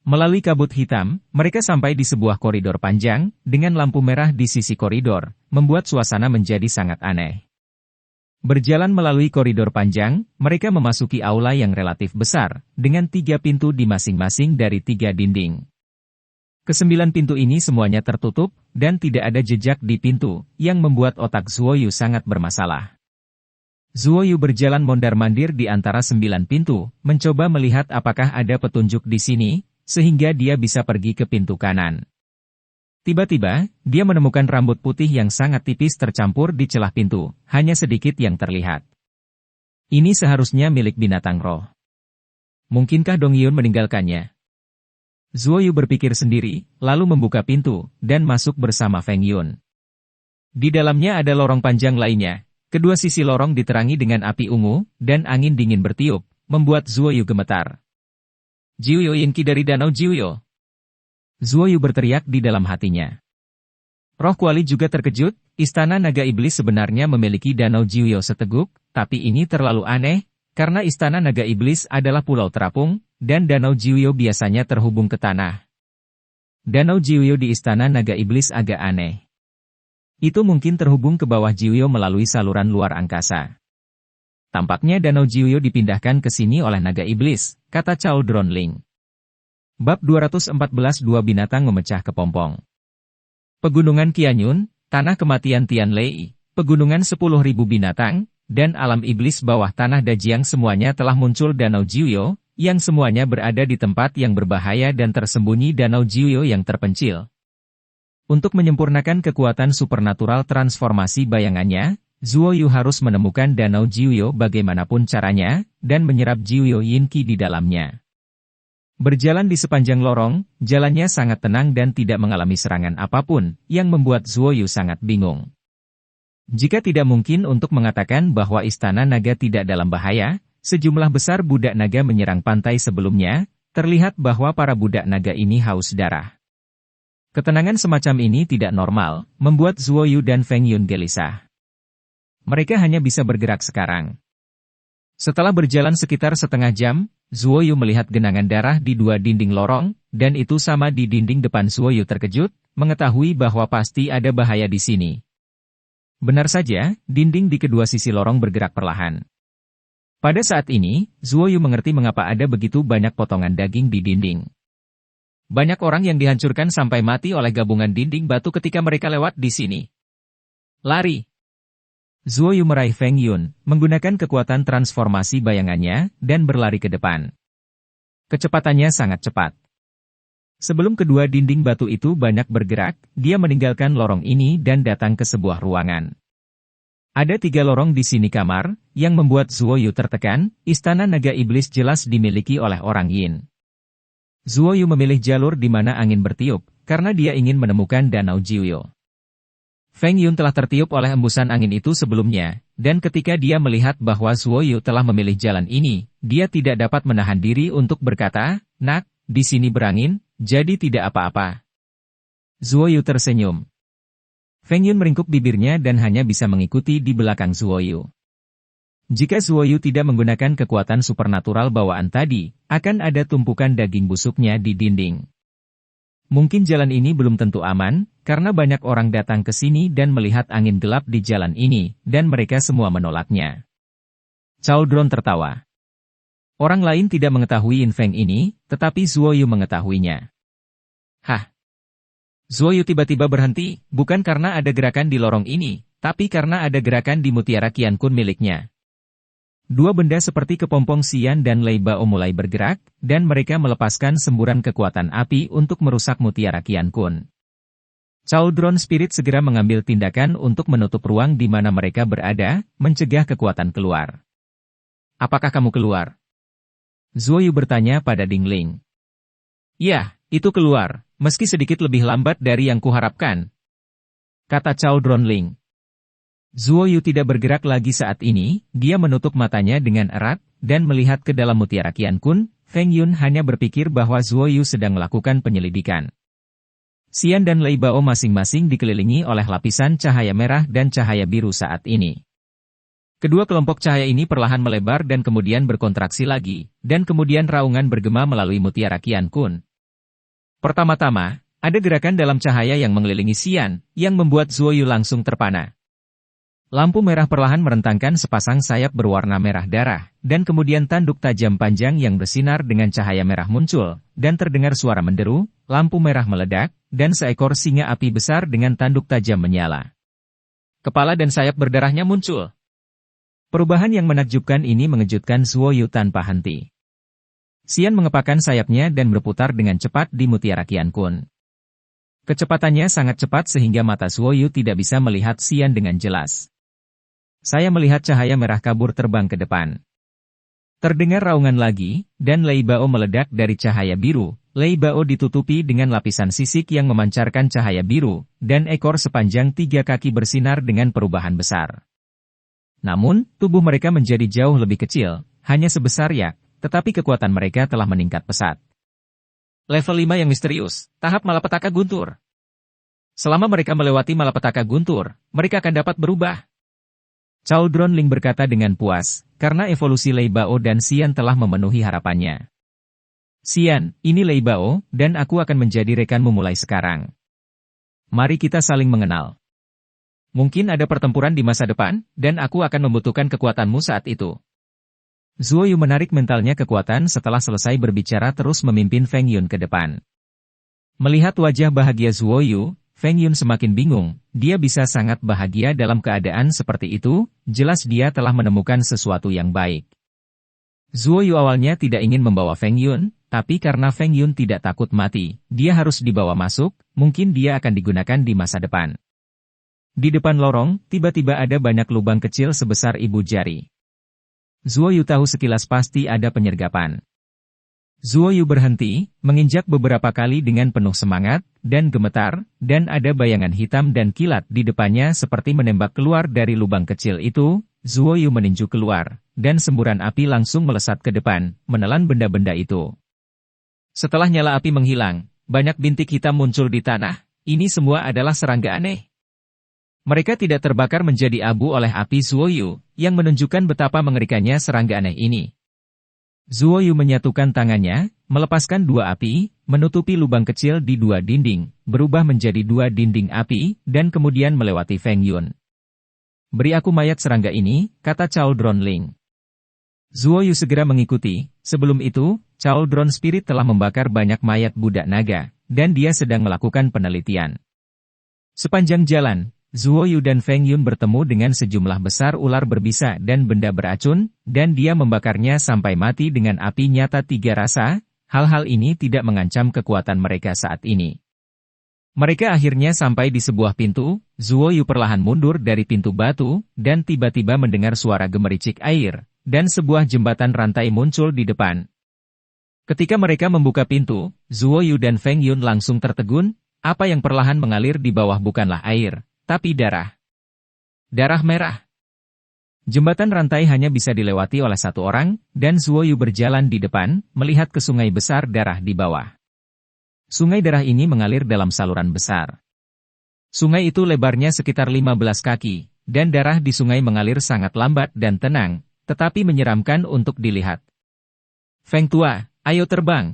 Melalui kabut hitam, mereka sampai di sebuah koridor panjang, dengan lampu merah di sisi koridor, membuat suasana menjadi sangat aneh. Berjalan melalui koridor panjang, mereka memasuki aula yang relatif besar, dengan 3 pintu di masing-masing dari 3 dinding. Kesembilan pintu ini semuanya tertutup, dan tidak ada jejak di pintu, yang membuat otak Zuo Yu sangat bermasalah. Zuo Yu berjalan mondar-mandir di antara 9 pintu, mencoba melihat apakah ada petunjuk di sini, sehingga dia bisa pergi ke pintu kanan. Tiba-tiba, dia menemukan rambut putih yang sangat tipis tercampur di celah pintu, hanya sedikit yang terlihat. Ini seharusnya milik binatang roh. Mungkinkah Dong Yun meninggalkannya? Zuo Yu berpikir sendiri, lalu membuka pintu, dan masuk bersama Feng Yun. Di dalamnya ada lorong panjang lainnya. Kedua sisi lorong diterangi dengan api ungu, dan angin dingin bertiup, membuat Zuo Yu gemetar. Jiuyo Yinki dari Danau Jiuyo. Zuo Yu berteriak di dalam hatinya. Roh Kuali juga terkejut, Istana Naga Iblis sebenarnya memiliki Danau Jiuyo seteguk, tapi ini terlalu aneh, karena Istana Naga Iblis adalah pulau terapung, dan Danau Jiuyo biasanya terhubung ke tanah. Danau Jiuyo di Istana Naga Iblis agak aneh. Itu mungkin terhubung ke bawah Jiuyo melalui saluran luar angkasa. Tampaknya Danau Jiuyo dipindahkan ke sini oleh Naga Iblis, kata Cao Dronling. Bab 214 Dua binatang memecah kepompong. Pegunungan Qianyun, Tanah Kematian Tianlei, Pegunungan 10.000 binatang, dan alam iblis bawah tanah Dajiang semuanya telah muncul Danau Jiuyo, yang semuanya berada di tempat yang berbahaya dan tersembunyi Danau Jiuyo yang terpencil. Untuk menyempurnakan kekuatan supernatural transformasi bayangannya, Zuo Yu harus menemukan Danau Jiuyo bagaimanapun caranya, dan menyerap Jiuyo Yinki di dalamnya. Berjalan di sepanjang lorong, jalannya sangat tenang dan tidak mengalami serangan apapun, yang membuat Zuo Yu sangat bingung. Jika tidak mungkin untuk mengatakan bahwa Istana Naga tidak dalam bahaya, sejumlah besar budak naga menyerang pantai sebelumnya, terlihat bahwa para budak naga ini haus darah. Ketenangan semacam ini tidak normal, membuat Zuo Yu dan Feng Yun gelisah. Mereka hanya bisa bergerak sekarang. Setelah berjalan sekitar setengah jam, Zuo Yu melihat genangan darah di 2 dinding lorong, dan itu sama di dinding depan. Zuo Yu terkejut, mengetahui bahwa pasti ada bahaya di sini. Benar saja, dinding di kedua sisi lorong bergerak perlahan. Pada saat ini, Zuo Yu mengerti mengapa ada begitu banyak potongan daging di dinding. Banyak orang yang dihancurkan sampai mati oleh gabungan dinding batu ketika mereka lewat di sini. Lari! Zuo Yu meraih Feng Yun, menggunakan kekuatan transformasi bayangannya, dan berlari ke depan. Kecepatannya sangat cepat. Sebelum kedua dinding batu itu banyak bergerak, dia meninggalkan lorong ini dan datang ke sebuah ruangan. Ada 3 lorong di sini kamar, yang membuat Zuo Yu tertekan. Istana Naga Iblis jelas dimiliki oleh orang Yin. Zuo Yu memilih jalur di mana angin bertiup, karena dia ingin menemukan Danau Jiuyo. Feng Yun telah tertiup oleh embusan angin itu sebelumnya, dan ketika dia melihat bahwa Zuo Yu telah memilih jalan ini, dia tidak dapat menahan diri untuk berkata, "Nak, di sini berangin, jadi tidak apa-apa." Zuo Yu tersenyum. Feng Yun meringkuk bibirnya dan hanya bisa mengikuti di belakang Zuo Yu. Jika Zuo Yu tidak menggunakan kekuatan supernatural bawaan tadi, akan ada tumpukan daging busuknya di dinding. Mungkin jalan ini belum tentu aman, karena banyak orang datang ke sini dan melihat angin gelap di jalan ini, dan mereka semua menolaknya. Cao Dron tertawa. Orang lain tidak mengetahui infeng ini, tetapi Zuo Yu mengetahuinya. Hah! Zuoyu tiba-tiba berhenti, bukan karena ada gerakan di lorong ini, tapi karena ada gerakan di mutiara Qiankun miliknya. Dua benda seperti kepompong Xian dan Lei Bao mulai bergerak, dan mereka melepaskan semburan kekuatan api untuk merusak mutiara Qiankun. Cauldron Spirit segera mengambil tindakan untuk menutup ruang di mana mereka berada, mencegah kekuatan keluar. Apakah kamu keluar? Zuoyu bertanya pada Ding Ling. Ya, itu keluar, meski sedikit lebih lambat dari yang kuharapkan, kata Cauldron Ling. Zuoyu tidak bergerak lagi saat ini, dia menutup matanya dengan erat, dan melihat ke dalam mutiara Qiankun. Feng Yun hanya berpikir bahwa Zuoyu sedang melakukan penyelidikan. Xian dan Lei Bao masing-masing dikelilingi oleh lapisan cahaya merah dan cahaya biru saat ini. Kedua kelompok cahaya ini perlahan melebar dan kemudian berkontraksi lagi, dan kemudian raungan bergema melalui mutiara Qiankun. Pertama-tama, ada gerakan dalam cahaya yang mengelilingi Xian, yang membuat Zuoyu langsung terpana. Lampu merah perlahan merentangkan sepasang sayap berwarna merah darah, dan kemudian tanduk tajam panjang yang bersinar dengan cahaya merah muncul, dan terdengar suara menderu, lampu merah meledak, dan seekor singa api besar dengan tanduk tajam menyala. Kepala dan sayap berdarahnya muncul. Perubahan yang menakjubkan ini mengejutkan Zuoyu tanpa henti. Xian mengepakkan sayapnya dan berputar dengan cepat di mutiara Qiankun. Kecepatannya sangat cepat sehingga mata Zuoyu tidak bisa melihat Xian dengan jelas. Saya melihat cahaya merah kabur terbang ke depan. Terdengar raungan lagi, dan Lei Bao meledak dari cahaya biru. Lei Bao ditutupi dengan lapisan sisik yang memancarkan cahaya biru, dan ekor sepanjang 3 kaki bersinar dengan perubahan besar. Namun, tubuh mereka menjadi jauh lebih kecil, hanya sebesar yak, tetapi kekuatan mereka telah meningkat pesat. Level 5 yang misterius, tahap malapetaka guntur. Selama mereka melewati malapetaka guntur, mereka akan dapat berubah. Cauldron Ling berkata dengan puas, karena evolusi Lei Bao dan Xian telah memenuhi harapannya. Xian, ini Lei Bao, dan aku akan menjadi rekanmu mulai sekarang. Mari kita saling mengenal. Mungkin ada pertempuran di masa depan, dan aku akan membutuhkan kekuatanmu saat itu. Zuoyu menarik mentalnya kekuatan setelah selesai berbicara terus memimpin Feng Yun ke depan. Melihat wajah bahagia Zuoyu, Feng Yun semakin bingung, dia bisa sangat bahagia dalam keadaan seperti itu, jelas dia telah menemukan sesuatu yang baik. Zuoyu awalnya tidak ingin membawa Feng Yun, tapi karena Feng Yun tidak takut mati, dia harus dibawa masuk, mungkin dia akan digunakan di masa depan. Di depan lorong, tiba-tiba ada banyak lubang kecil sebesar ibu jari. Zuoyu tahu sekilas pasti ada penyergapan. Zuoyu berhenti, menginjak beberapa kali dengan penuh semangat, dan gemetar, dan ada bayangan hitam dan kilat di depannya seperti menembak keluar dari lubang kecil itu. Zuoyu meninju keluar, dan semburan api langsung melesat ke depan, menelan benda-benda itu. Setelah nyala api menghilang, banyak bintik hitam muncul di tanah. Ini semua adalah serangga aneh. Mereka tidak terbakar menjadi abu oleh api Zuoyu, yang menunjukkan betapa mengerikannya serangga aneh ini. Zuoyu menyatukan tangannya, melepaskan 2 api, menutupi lubang kecil di 2 dinding, berubah menjadi 2 dinding api, dan kemudian melewati Feng Yun. Beri aku mayat serangga ini, kata Cauldron Ling. Zuoyu segera mengikuti, sebelum itu, Cauldron Spirit telah membakar banyak mayat budak naga, dan dia sedang melakukan penelitian. Sepanjang jalan, Zuoyu dan Feng Yun bertemu dengan sejumlah besar ular berbisa dan benda beracun, dan dia membakarnya sampai mati dengan api nyata 3 rasa. Hal-hal ini tidak mengancam kekuatan mereka saat ini. Mereka akhirnya sampai di sebuah pintu. Zuoyu perlahan mundur dari pintu batu, dan tiba-tiba mendengar suara gemericik air, dan sebuah jembatan rantai muncul di depan. Ketika mereka membuka pintu, Zuoyu dan Feng Yun langsung tertegun. Apa yang perlahan mengalir di bawah bukanlah air, tapi darah. Darah merah. Jembatan rantai hanya bisa dilewati oleh 1 orang, dan Zuoyu berjalan di depan, melihat ke sungai besar darah di bawah. Sungai darah ini mengalir dalam saluran besar. Sungai itu lebarnya sekitar 15 kaki, dan darah di sungai mengalir sangat lambat dan tenang, tetapi menyeramkan untuk dilihat. Feng Tua, ayo terbang,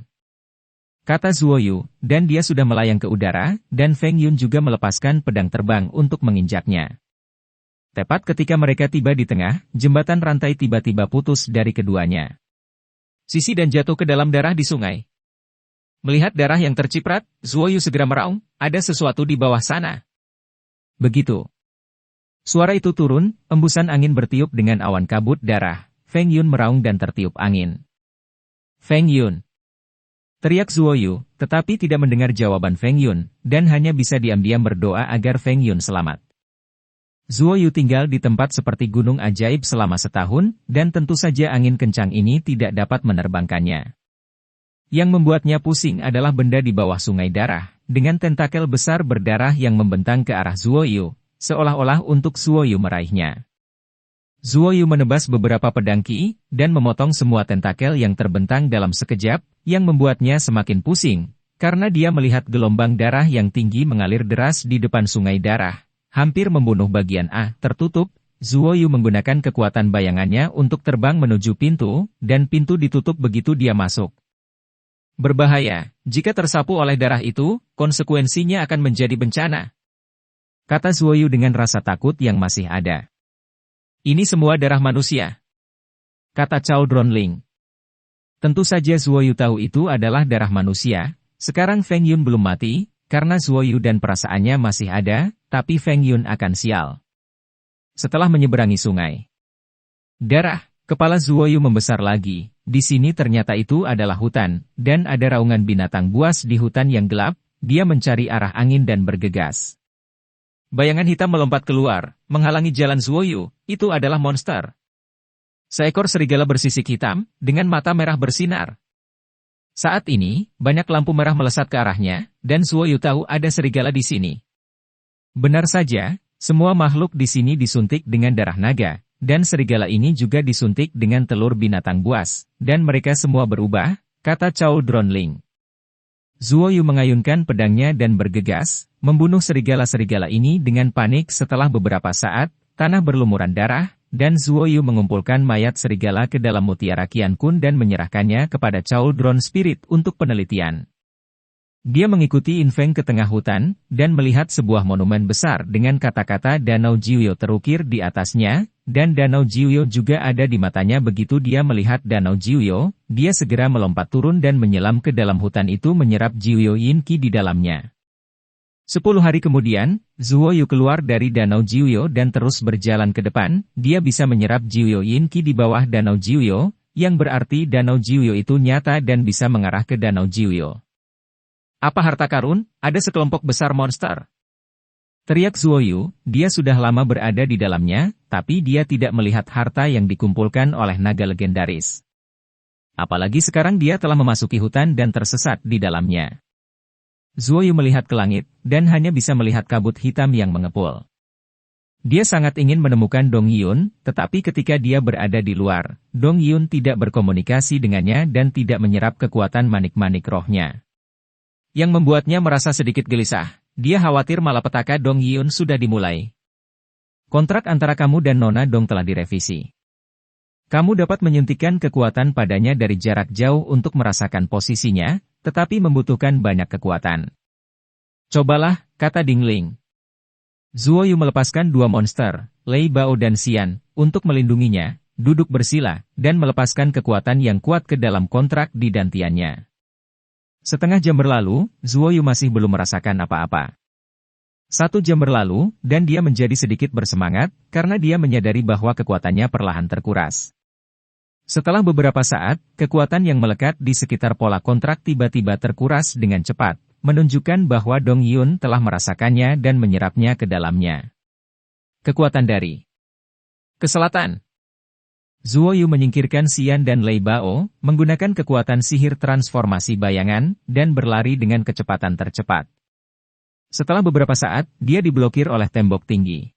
kata Zuoyu, dan dia sudah melayang ke udara, dan Feng Yun juga melepaskan pedang terbang untuk menginjaknya. Tepat ketika mereka tiba di tengah, jembatan rantai tiba-tiba putus dari keduanya. Sisi dan jatuh ke dalam darah di sungai. Melihat darah yang terciprat, Zuoyu segera meraung, ada sesuatu di bawah sana. Begitu. Suara itu turun, embusan angin bertiup dengan awan kabut darah. Feng Yun meraung dan tertiup angin. Feng Yun. Teriak Zuoyu, tetapi tidak mendengar jawaban Feng Yun, dan hanya bisa diam-diam berdoa agar Feng Yun selamat. Zuoyu tinggal di tempat seperti gunung ajaib selama setahun, dan tentu saja angin kencang ini tidak dapat menerbangkannya. Yang membuatnya pusing adalah benda di bawah sungai darah, dengan tentakel besar berdarah yang membentang ke arah Zuoyu, seolah-olah untuk Zuoyu meraihnya. Zuoyu menebas beberapa pedang Qi, dan memotong semua tentakel yang terbentang dalam sekejap, yang membuatnya semakin pusing, karena dia melihat gelombang darah yang tinggi mengalir deras di depan sungai darah, hampir membunuh bagian A tertutup. Zuoyu menggunakan kekuatan bayangannya untuk terbang menuju pintu, dan pintu ditutup begitu dia masuk. Berbahaya, jika tersapu oleh darah itu, konsekuensinya akan menjadi bencana. Kata Zuoyu dengan rasa takut yang masih ada. Ini semua darah manusia. Kata Cao Dronling. Tentu saja Zuoyu tahu itu adalah darah manusia. Sekarang Feng Yun belum mati, karena Zuoyu dan perasaannya masih ada, tapi Feng Yun akan sial. Setelah menyeberangi sungai. Darah, kepala Zuoyu membesar lagi. Di sini ternyata itu adalah hutan, dan ada raungan binatang buas di hutan yang gelap. Dia mencari arah angin dan bergegas. Bayangan hitam melompat keluar, menghalangi jalan Zuoyu. Itu adalah monster. Seekor serigala bersisik hitam, dengan mata merah bersinar. Saat ini, banyak lampu merah melesat ke arahnya, dan Zuoyu tahu ada serigala di sini. Benar saja, semua makhluk di sini disuntik dengan darah naga. Dan serigala ini juga disuntik dengan telur binatang buas, dan mereka semua berubah, kata Cao Dronling. Zuoyu mengayunkan pedangnya dan bergegas, membunuh serigala-serigala ini dengan panik. Setelah beberapa saat, tanah berlumuran darah, dan Zuoyu mengumpulkan mayat serigala ke dalam mutiara Qiankun dan menyerahkannya kepada Cao Dron Spirit untuk penelitian. Dia mengikuti Infeng ke tengah hutan, dan melihat sebuah monumen besar dengan kata-kata Danau Jiuyo terukir di atasnya, dan Danau Jiuyo juga ada di matanya. Begitu dia melihat Danau Jiuyo, dia segera melompat turun dan menyelam ke dalam hutan itu menyerap Jiuyo Yin Qi di dalamnya. 10 hari kemudian, Zuoyu keluar dari Danau Jiuyo dan terus berjalan ke depan. Dia bisa menyerap Jiuyo Yin Qi di bawah Danau Jiuyo, yang berarti Danau Jiuyo itu nyata dan bisa mengarah ke Danau Jiuyo. Apa harta karun? Ada sekelompok besar monster. Teriak Zuoyu, dia sudah lama berada di dalamnya, tapi dia tidak melihat harta yang dikumpulkan oleh naga legendaris. Apalagi sekarang dia telah memasuki hutan dan tersesat di dalamnya. Zuoyu melihat ke langit, dan hanya bisa melihat kabut hitam yang mengepul. Dia sangat ingin menemukan Dong Yun, tetapi ketika dia berada di luar, Dong Yun tidak berkomunikasi dengannya dan tidak menyerap kekuatan manik-manik rohnya. Yang membuatnya merasa sedikit gelisah. Dia khawatir malapetaka Dong Yun sudah dimulai. Kontrak antara kamu dan Nona Dong telah direvisi. Kamu dapat menyuntikkan kekuatan padanya dari jarak jauh untuk merasakan posisinya, tetapi membutuhkan banyak kekuatan. Cobalah, kata Dingling. Zuoyu melepaskan 2 monster, Lei Bao dan Xian, untuk melindunginya, duduk bersila, dan melepaskan kekuatan yang kuat ke dalam kontrak di dantiannya. Setengah jam berlalu, Zuoyu masih belum merasakan apa-apa. 1 jam berlalu, dan dia menjadi sedikit bersemangat, karena dia menyadari bahwa kekuatannya perlahan terkuras. Setelah beberapa saat, kekuatan yang melekat di sekitar pola kontrak tiba-tiba terkuras dengan cepat, menunjukkan bahwa Dong Yun telah merasakannya dan menyerapnya ke dalamnya. Kekuatan dari ke selatan. Zuoyu menyingkirkan Xian dan Lei Bao, menggunakan kekuatan sihir transformasi bayangan, dan berlari dengan kecepatan tercepat. Setelah beberapa saat, dia diblokir oleh tembok tinggi.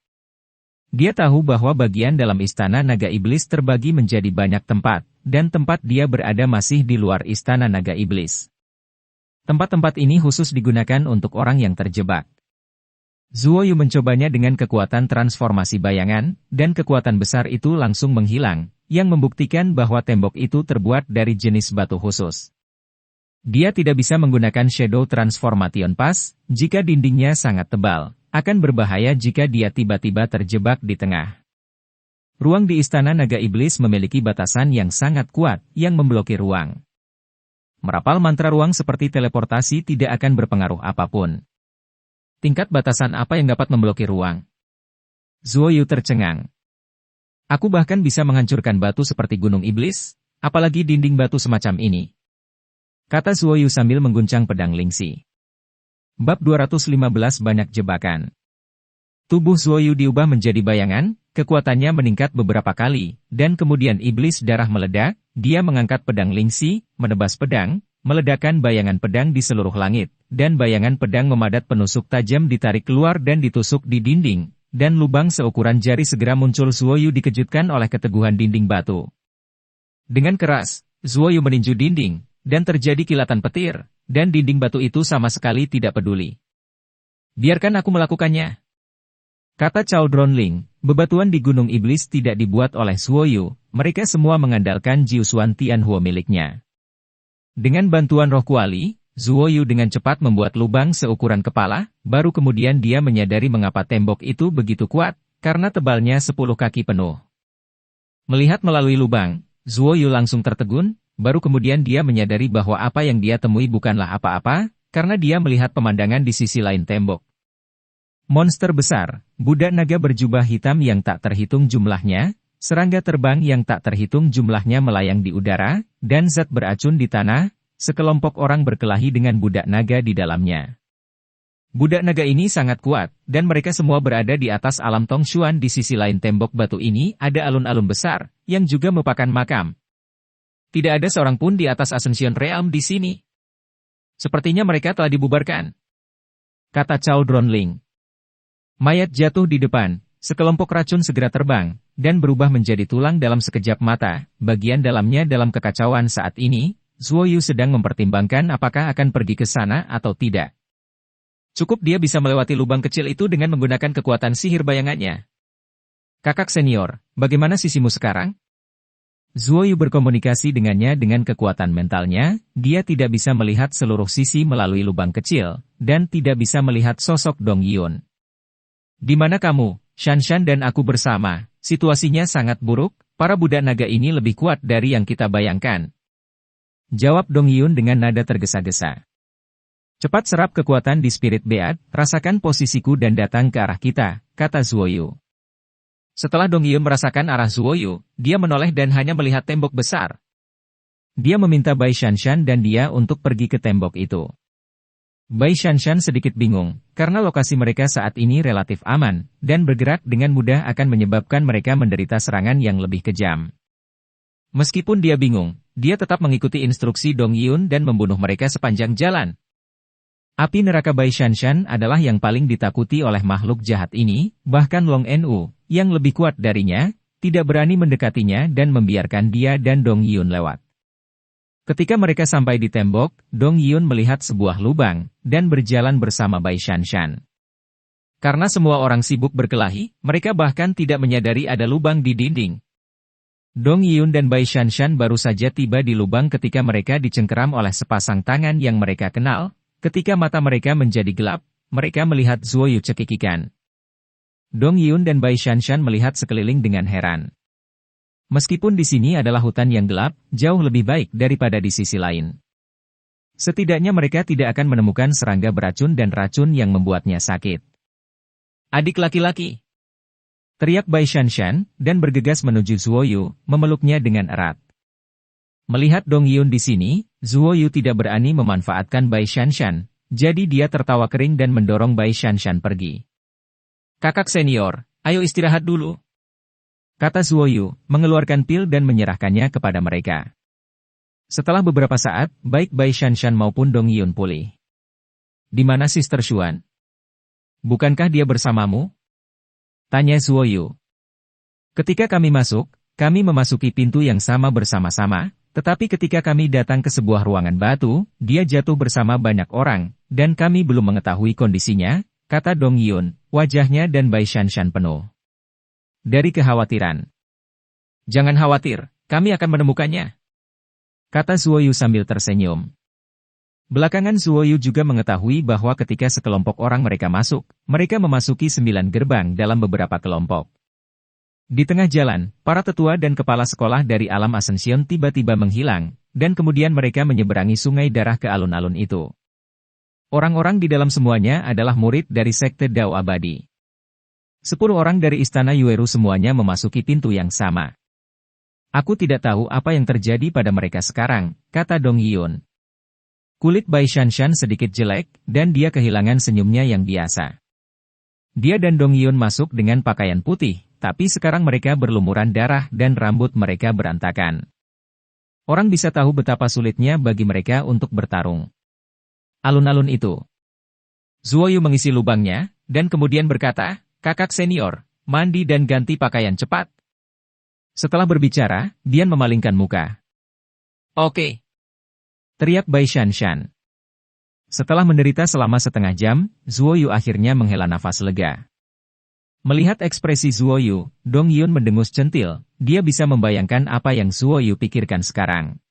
Dia tahu bahwa bagian dalam istana naga iblis terbagi menjadi banyak tempat, dan tempat dia berada masih di luar istana naga iblis. Tempat-tempat ini khusus digunakan untuk orang yang terjebak. Zuoyu mencobanya dengan kekuatan transformasi bayangan, dan kekuatan besar itu langsung menghilang, yang membuktikan bahwa tembok itu terbuat dari jenis batu khusus. Dia tidak bisa menggunakan Shadow Transformation Pass, jika dindingnya sangat tebal, akan berbahaya jika dia tiba-tiba terjebak di tengah. Ruang di Istana Naga Iblis memiliki batasan yang sangat kuat, yang memblokir ruang. merapal mantra ruang seperti teleportasi tidak akan berpengaruh apapun. Tingkat batasan apa yang dapat memblokir ruang? Zuoyu tercengang. Aku bahkan bisa menghancurkan batu seperti gunung iblis, apalagi dinding batu semacam ini. Kata Zuoyu sambil mengguncang pedang Lingxi. Bab 215 Banyak Jebakan. Tubuh Zuoyu diubah menjadi bayangan, kekuatannya meningkat beberapa kali, dan kemudian iblis darah meledak, dia mengangkat pedang Lingxi, menebas pedang, meledakkan bayangan pedang di seluruh langit, dan bayangan pedang memadat penusuk tajam ditarik keluar dan ditusuk di dinding, dan lubang seukuran jari segera muncul. Zuoyu dikejutkan oleh keteguhan dinding batu. Dengan keras, Zuoyu meninju dinding, dan terjadi kilatan petir, dan dinding batu itu sama sekali tidak peduli. Biarkan aku melakukannya. Kata Cao Dronling, bebatuan di Gunung Iblis tidak dibuat oleh Zuoyu, mereka semua mengandalkan Jiusuan Tianhuo miliknya. Dengan bantuan roh kuali, Zuoyu dengan cepat membuat lubang seukuran kepala, baru kemudian dia menyadari mengapa tembok itu begitu kuat, karena tebalnya 10 kaki penuh. Melihat melalui lubang, Zuoyu langsung tertegun, baru kemudian dia menyadari bahwa apa yang dia temui bukanlah apa-apa, karena dia melihat pemandangan di sisi lain tembok. Monster besar, budak naga berjubah hitam yang tak terhitung jumlahnya, serangga terbang yang tak terhitung jumlahnya melayang di udara, dan zat beracun di tanah, sekelompok orang berkelahi dengan budak naga di dalamnya. Budak naga ini sangat kuat, dan mereka semua berada di atas alam Tongshuan. Di sisi lain tembok batu ini ada alun-alun besar, yang juga merupakan makam. Tidak ada seorang pun di atas Ascension Realm di sini. Sepertinya mereka telah dibubarkan. Kata Cao Dronling. Mayat jatuh di depan, sekelompok racun segera terbang, dan berubah menjadi tulang dalam sekejap mata, bagian dalamnya dalam kekacauan. Saat ini, Zuoyu sedang mempertimbangkan apakah akan pergi ke sana atau tidak. Cukup dia bisa melewati lubang kecil itu dengan menggunakan kekuatan sihir bayangannya. Kakak senior, bagaimana sisimu sekarang? Zuoyu berkomunikasi dengannya dengan kekuatan mentalnya, dia tidak bisa melihat seluruh sisi melalui lubang kecil, dan tidak bisa melihat sosok Dong Yun. Di mana kamu, Shanshan dan aku bersama, situasinya sangat buruk, para budak naga ini lebih kuat dari yang kita bayangkan. Jawab Dong Yun dengan nada tergesa-gesa. Cepat serap kekuatan di Spirit Beat, rasakan posisiku dan datang ke arah kita, kata Zuoyu. Setelah Dong Yun merasakan arah Zuoyu, dia menoleh dan hanya melihat tembok besar. Dia meminta Bai Shanshan dan dia untuk pergi ke tembok itu. Bai Shanshan sedikit bingung, karena lokasi mereka saat ini relatif aman, dan bergerak dengan mudah akan menyebabkan mereka menderita serangan yang lebih kejam. Meskipun dia bingung, dia tetap mengikuti instruksi Dong Yun dan membunuh mereka sepanjang jalan. Api neraka Bai Shanshan adalah yang paling ditakuti oleh makhluk jahat ini, bahkan Long Nu, yang lebih kuat darinya, tidak berani mendekatinya dan membiarkan dia dan Dong Yun lewat. Ketika mereka sampai di tembok, Dong Yun melihat sebuah lubang, dan berjalan bersama Bai Shanshan. Karena semua orang sibuk berkelahi, mereka bahkan tidak menyadari ada lubang di dinding. Dong Yun dan Bai Shanshan baru saja tiba di lubang ketika mereka dicengkeram oleh sepasang tangan yang mereka kenal. Ketika mata mereka menjadi gelap, mereka melihat Zuoyu cekikikan. Dong Yun dan Bai Shanshan melihat sekeliling dengan heran. Meskipun di sini adalah hutan yang gelap, jauh lebih baik daripada di sisi lain. Setidaknya mereka tidak akan menemukan serangga beracun dan racun yang membuatnya sakit. Adik laki-laki! Teriak Bai Shanshan, dan bergegas menuju Zuoyu, memeluknya dengan erat. Melihat Dong Yun di sini, Zuoyu tidak berani memanfaatkan Bai Shanshan, jadi dia tertawa kering dan mendorong Bai Shanshan pergi. Kakak senior, ayo istirahat dulu. Kata Zuoyu, mengeluarkan pil dan menyerahkannya kepada mereka. Setelah beberapa saat, baik Bai Shanshan maupun Dong Yun pulih. Di mana Sister Xuan? Bukankah dia bersamamu? Tanya Zuoyu. Ketika kami masuk, kami memasuki pintu yang sama bersama-sama, tetapi ketika kami datang ke sebuah ruangan batu, dia jatuh bersama banyak orang, dan kami belum mengetahui kondisinya, kata Dong Yun, wajahnya dan Bai Shanshan penuh dari kekhawatiran. Jangan khawatir, kami akan menemukannya, kata Zuoyu sambil tersenyum. Belakangan Zuoyu juga mengetahui bahwa ketika sekelompok orang mereka masuk, mereka memasuki 9 gerbang dalam beberapa kelompok. Di tengah jalan, para tetua dan kepala sekolah dari alam Ascension tiba-tiba menghilang, dan kemudian mereka menyeberangi sungai darah ke alun-alun itu. Orang-orang di dalam semuanya adalah murid dari Sekte Dao Abadi. 10 orang dari Istana Yueru semuanya memasuki pintu yang sama. Aku tidak tahu apa yang terjadi pada mereka sekarang, kata Dong Yiyun. Kulit Bai Shanshan sedikit jelek, dan dia kehilangan senyumnya yang biasa. Dia dan Dong Yiyun masuk dengan pakaian putih, tapi sekarang mereka berlumuran darah dan rambut mereka berantakan. Orang bisa tahu betapa sulitnya bagi mereka untuk bertarung. Alun-alun itu. Zuoyu mengisi lubangnya, dan kemudian berkata, "Kakak senior, mandi dan ganti pakaian cepat." Setelah berbicara, Dian memalingkan muka. "Oke," teriak Bai Shanshan. Setelah menderita selama setengah jam, Zuoyu akhirnya menghela nafas lega. Melihat ekspresi Zuoyu, Dong Yiyun mendengus centil, dia bisa membayangkan apa yang Zuoyu pikirkan sekarang.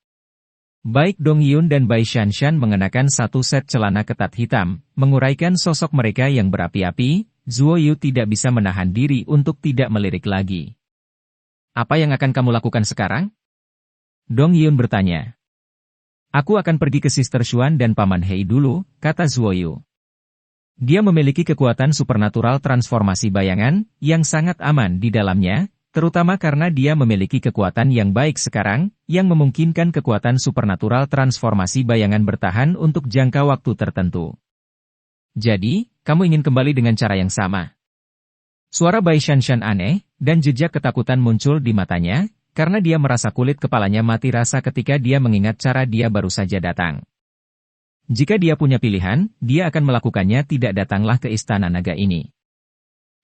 Baik Dong Yiyun dan Bai Shanshan mengenakan satu set celana ketat hitam, menguraikan sosok mereka yang berapi-api, Zuoyu tidak bisa menahan diri untuk tidak melirik lagi. "Apa yang akan kamu lakukan sekarang?" Dong Yiyun bertanya. "Aku akan pergi ke Sister Xuan dan Paman Hei dulu," kata Zuoyu. Dia memiliki kekuatan supernatural transformasi bayangan, yang sangat aman di dalamnya, terutama karena dia memiliki kekuatan yang baik sekarang, yang memungkinkan kekuatan supernatural transformasi bayangan bertahan untuk jangka waktu tertentu. "Jadi, kamu ingin kembali dengan cara yang sama?" Suara Bai Shanshan aneh, dan jejak ketakutan muncul di matanya, karena dia merasa kulit kepalanya mati rasa ketika dia mengingat cara dia baru saja datang. Jika dia punya pilihan, dia akan melakukannya. Tidak datanglah ke Istana Naga ini.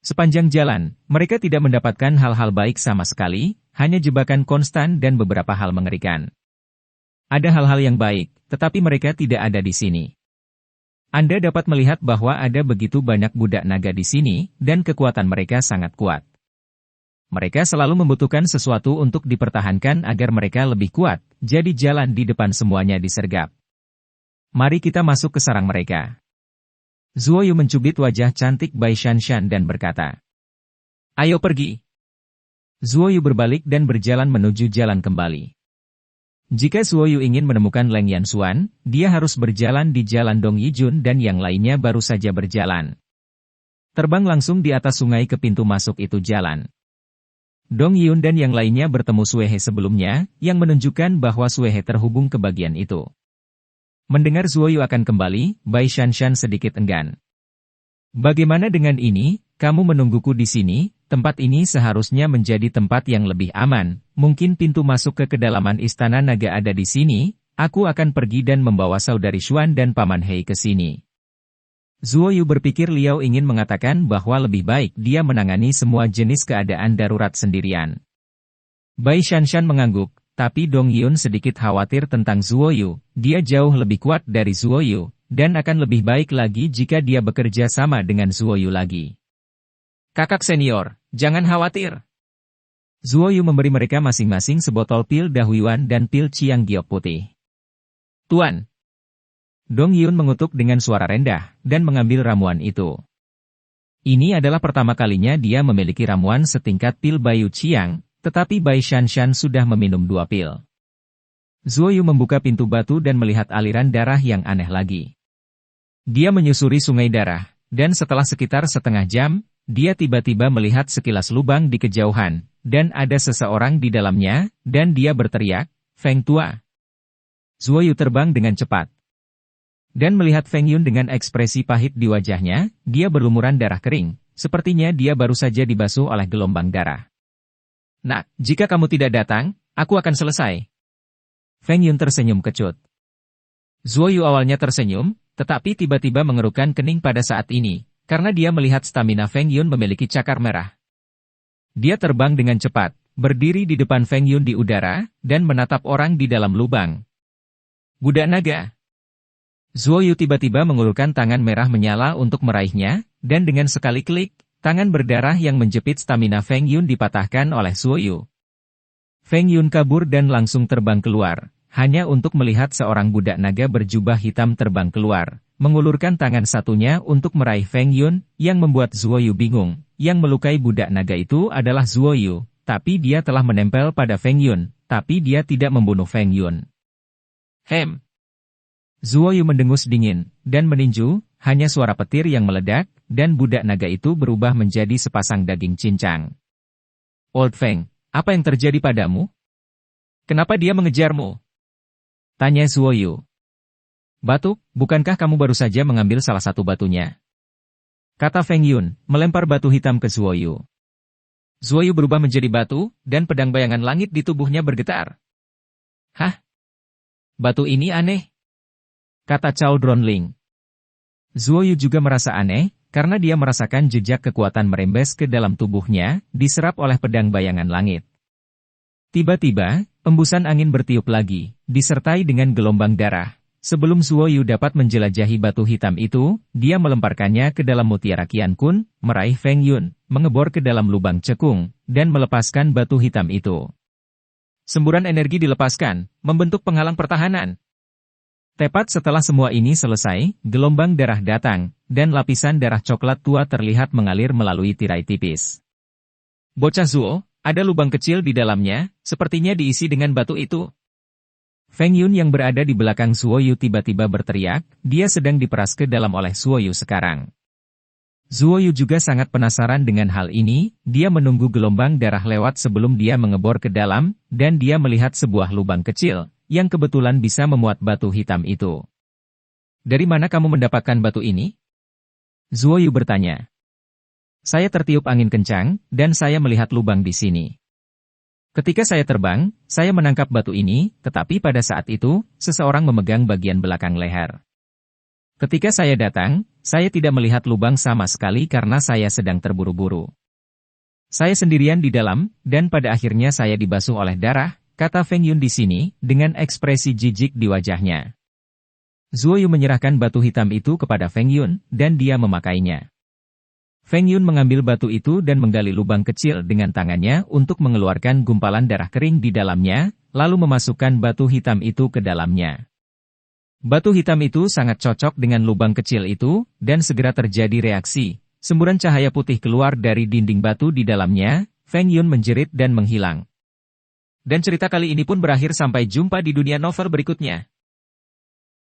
Sepanjang jalan, mereka tidak mendapatkan hal-hal baik sama sekali, hanya jebakan konstan dan beberapa hal mengerikan. Ada hal-hal yang baik, tetapi mereka tidak ada di sini. Anda dapat melihat bahwa ada begitu banyak budak naga di sini, dan kekuatan mereka sangat kuat. Mereka selalu membutuhkan sesuatu untuk dipertahankan agar mereka lebih kuat, jadi jalan di depan semuanya disergap. Mari kita masuk ke sarang mereka. Zuoyu mencubit wajah cantik Bai Shanshan dan berkata, "Ayo pergi." Zuoyu berbalik dan berjalan menuju jalan kembali. Jika Zuoyu ingin menemukan Leng Yanxuan, dia harus berjalan di jalan Dong Yijun dan yang lainnya baru saja berjalan. Terbang langsung di atas sungai ke pintu masuk itu jalan. Dong Yiyun dan yang lainnya bertemu Suehe sebelumnya, yang menunjukkan bahwa Suehe terhubung ke bagian itu. Mendengar Zuoyu akan kembali, Bai Shanshan sedikit enggan. "Bagaimana dengan ini, kamu menungguku di sini, tempat ini seharusnya menjadi tempat yang lebih aman, mungkin pintu masuk ke kedalaman Istana Naga ada di sini, aku akan pergi dan membawa saudari Xuan dan Paman Hei ke sini." Zuoyu berpikir Liao ingin mengatakan bahwa lebih baik dia menangani semua jenis keadaan darurat sendirian. Bai Shanshan mengangguk. Tapi Dong Yiyun sedikit khawatir tentang Zuoyu, dia jauh lebih kuat dari Zuoyu, dan akan lebih baik lagi jika dia bekerja sama dengan Zuoyu lagi. "Kakak senior, jangan khawatir." Zuoyu memberi mereka masing-masing sebotol pil Dahuyuan dan pil Ciang Giok putih. "Tuan." Dong Yiyun mengutuk dengan suara rendah, dan mengambil ramuan itu. Ini adalah pertama kalinya dia memiliki ramuan setingkat pil Bayu Ciang, tetapi Bai Shanshan sudah meminum 2 pil. Zuoyu membuka pintu batu dan melihat aliran darah yang aneh lagi. Dia menyusuri sungai darah, dan setelah sekitar setengah jam, dia tiba-tiba melihat sekilas lubang di kejauhan, dan ada seseorang di dalamnya, dan dia berteriak, "Feng Tua!" Zuoyu terbang dengan cepat. Dan melihat Feng Yun dengan ekspresi pahit di wajahnya, dia berlumuran darah kering, sepertinya dia baru saja dibasuh oleh gelombang darah. "Nak, jika kamu tidak datang, aku akan selesai." Feng Yun tersenyum kecut. Zuoyu awalnya tersenyum, tetapi tiba-tiba mengerutkan kening pada saat ini, karena dia melihat stamina Feng Yun memiliki cakar merah. Dia terbang dengan cepat, berdiri di depan Feng Yun di udara, dan menatap orang di dalam lubang. "Budak naga." Zuoyu tiba-tiba mengulurkan tangan merah menyala untuk meraihnya, dan dengan sekali klik, tangan berdarah yang menjepit stamina Feng Yun dipatahkan oleh Zuoyu. Feng Yun kabur dan langsung terbang keluar, hanya untuk melihat seorang budak naga berjubah hitam terbang keluar, mengulurkan tangan satunya untuk meraih Feng Yun, yang membuat Zuoyu bingung. Yang melukai budak naga itu adalah Zuoyu, tapi dia telah menempel pada Feng Yun, tapi dia tidak membunuh Feng Yun. Hem! Zuoyu mendengus dingin, dan meninju, hanya suara petir yang meledak, dan budak naga itu berubah menjadi sepasang daging cincang. Old Feng, apa yang terjadi padamu? Kenapa dia mengejarmu? Tanya Zuoyu. Batu, bukankah kamu baru saja mengambil salah satu batunya? Kata Feng Yun, melempar batu hitam ke Zuoyu. Zuoyu berubah menjadi batu, dan pedang bayangan langit di tubuhnya bergetar. Hah? Batu ini aneh? Kata Cao Dronling. Zuoyu juga merasa aneh, karena dia merasakan jejak kekuatan merembes ke dalam tubuhnya, diserap oleh pedang bayangan langit. Tiba-tiba, embusan angin bertiup lagi, disertai dengan gelombang darah. Sebelum Zuoyu dapat menjelajahi batu hitam itu, dia melemparkannya ke dalam mutiara Qian Kun, meraih Feng Yun, mengebor ke dalam lubang cekung, dan melepaskan batu hitam itu. Semburan energi dilepaskan, membentuk penghalang pertahanan. Tepat setelah semua ini selesai, gelombang darah datang, dan lapisan darah coklat tua terlihat mengalir melalui tirai tipis. Bocah Zuo, ada lubang kecil di dalamnya, sepertinya diisi dengan batu itu. Feng Yun yang berada di belakang Zuoyu tiba-tiba berteriak, dia sedang diperas ke dalam oleh Zuoyu sekarang. Zuoyu juga sangat penasaran dengan hal ini, dia menunggu gelombang darah lewat sebelum dia mengebor ke dalam, dan dia melihat sebuah lubang kecil, yang kebetulan bisa memuat batu hitam itu. Dari mana kamu mendapatkan batu ini? Zuoyu bertanya. Saya tertiup angin kencang, dan saya melihat lubang di sini. Ketika saya terbang, saya menangkap batu ini, tetapi pada saat itu, seseorang memegang bagian belakang leher. Ketika saya datang, saya tidak melihat lubang sama sekali karena saya sedang terburu-buru. Saya sendirian di dalam, dan pada akhirnya saya dibasuh oleh darah, kata Feng Yun di sini, dengan ekspresi jijik di wajahnya. Zuoyu menyerahkan batu hitam itu kepada Feng Yun, dan dia memakainya. Feng Yun mengambil batu itu dan menggali lubang kecil dengan tangannya untuk mengeluarkan gumpalan darah kering di dalamnya, lalu memasukkan batu hitam itu ke dalamnya. Batu hitam itu sangat cocok dengan lubang kecil itu, dan segera terjadi reaksi. Semburan cahaya putih keluar dari dinding batu di dalamnya, Feng Yun menjerit dan menghilang. Dan cerita kali ini pun berakhir, sampai jumpa di dunia novel berikutnya.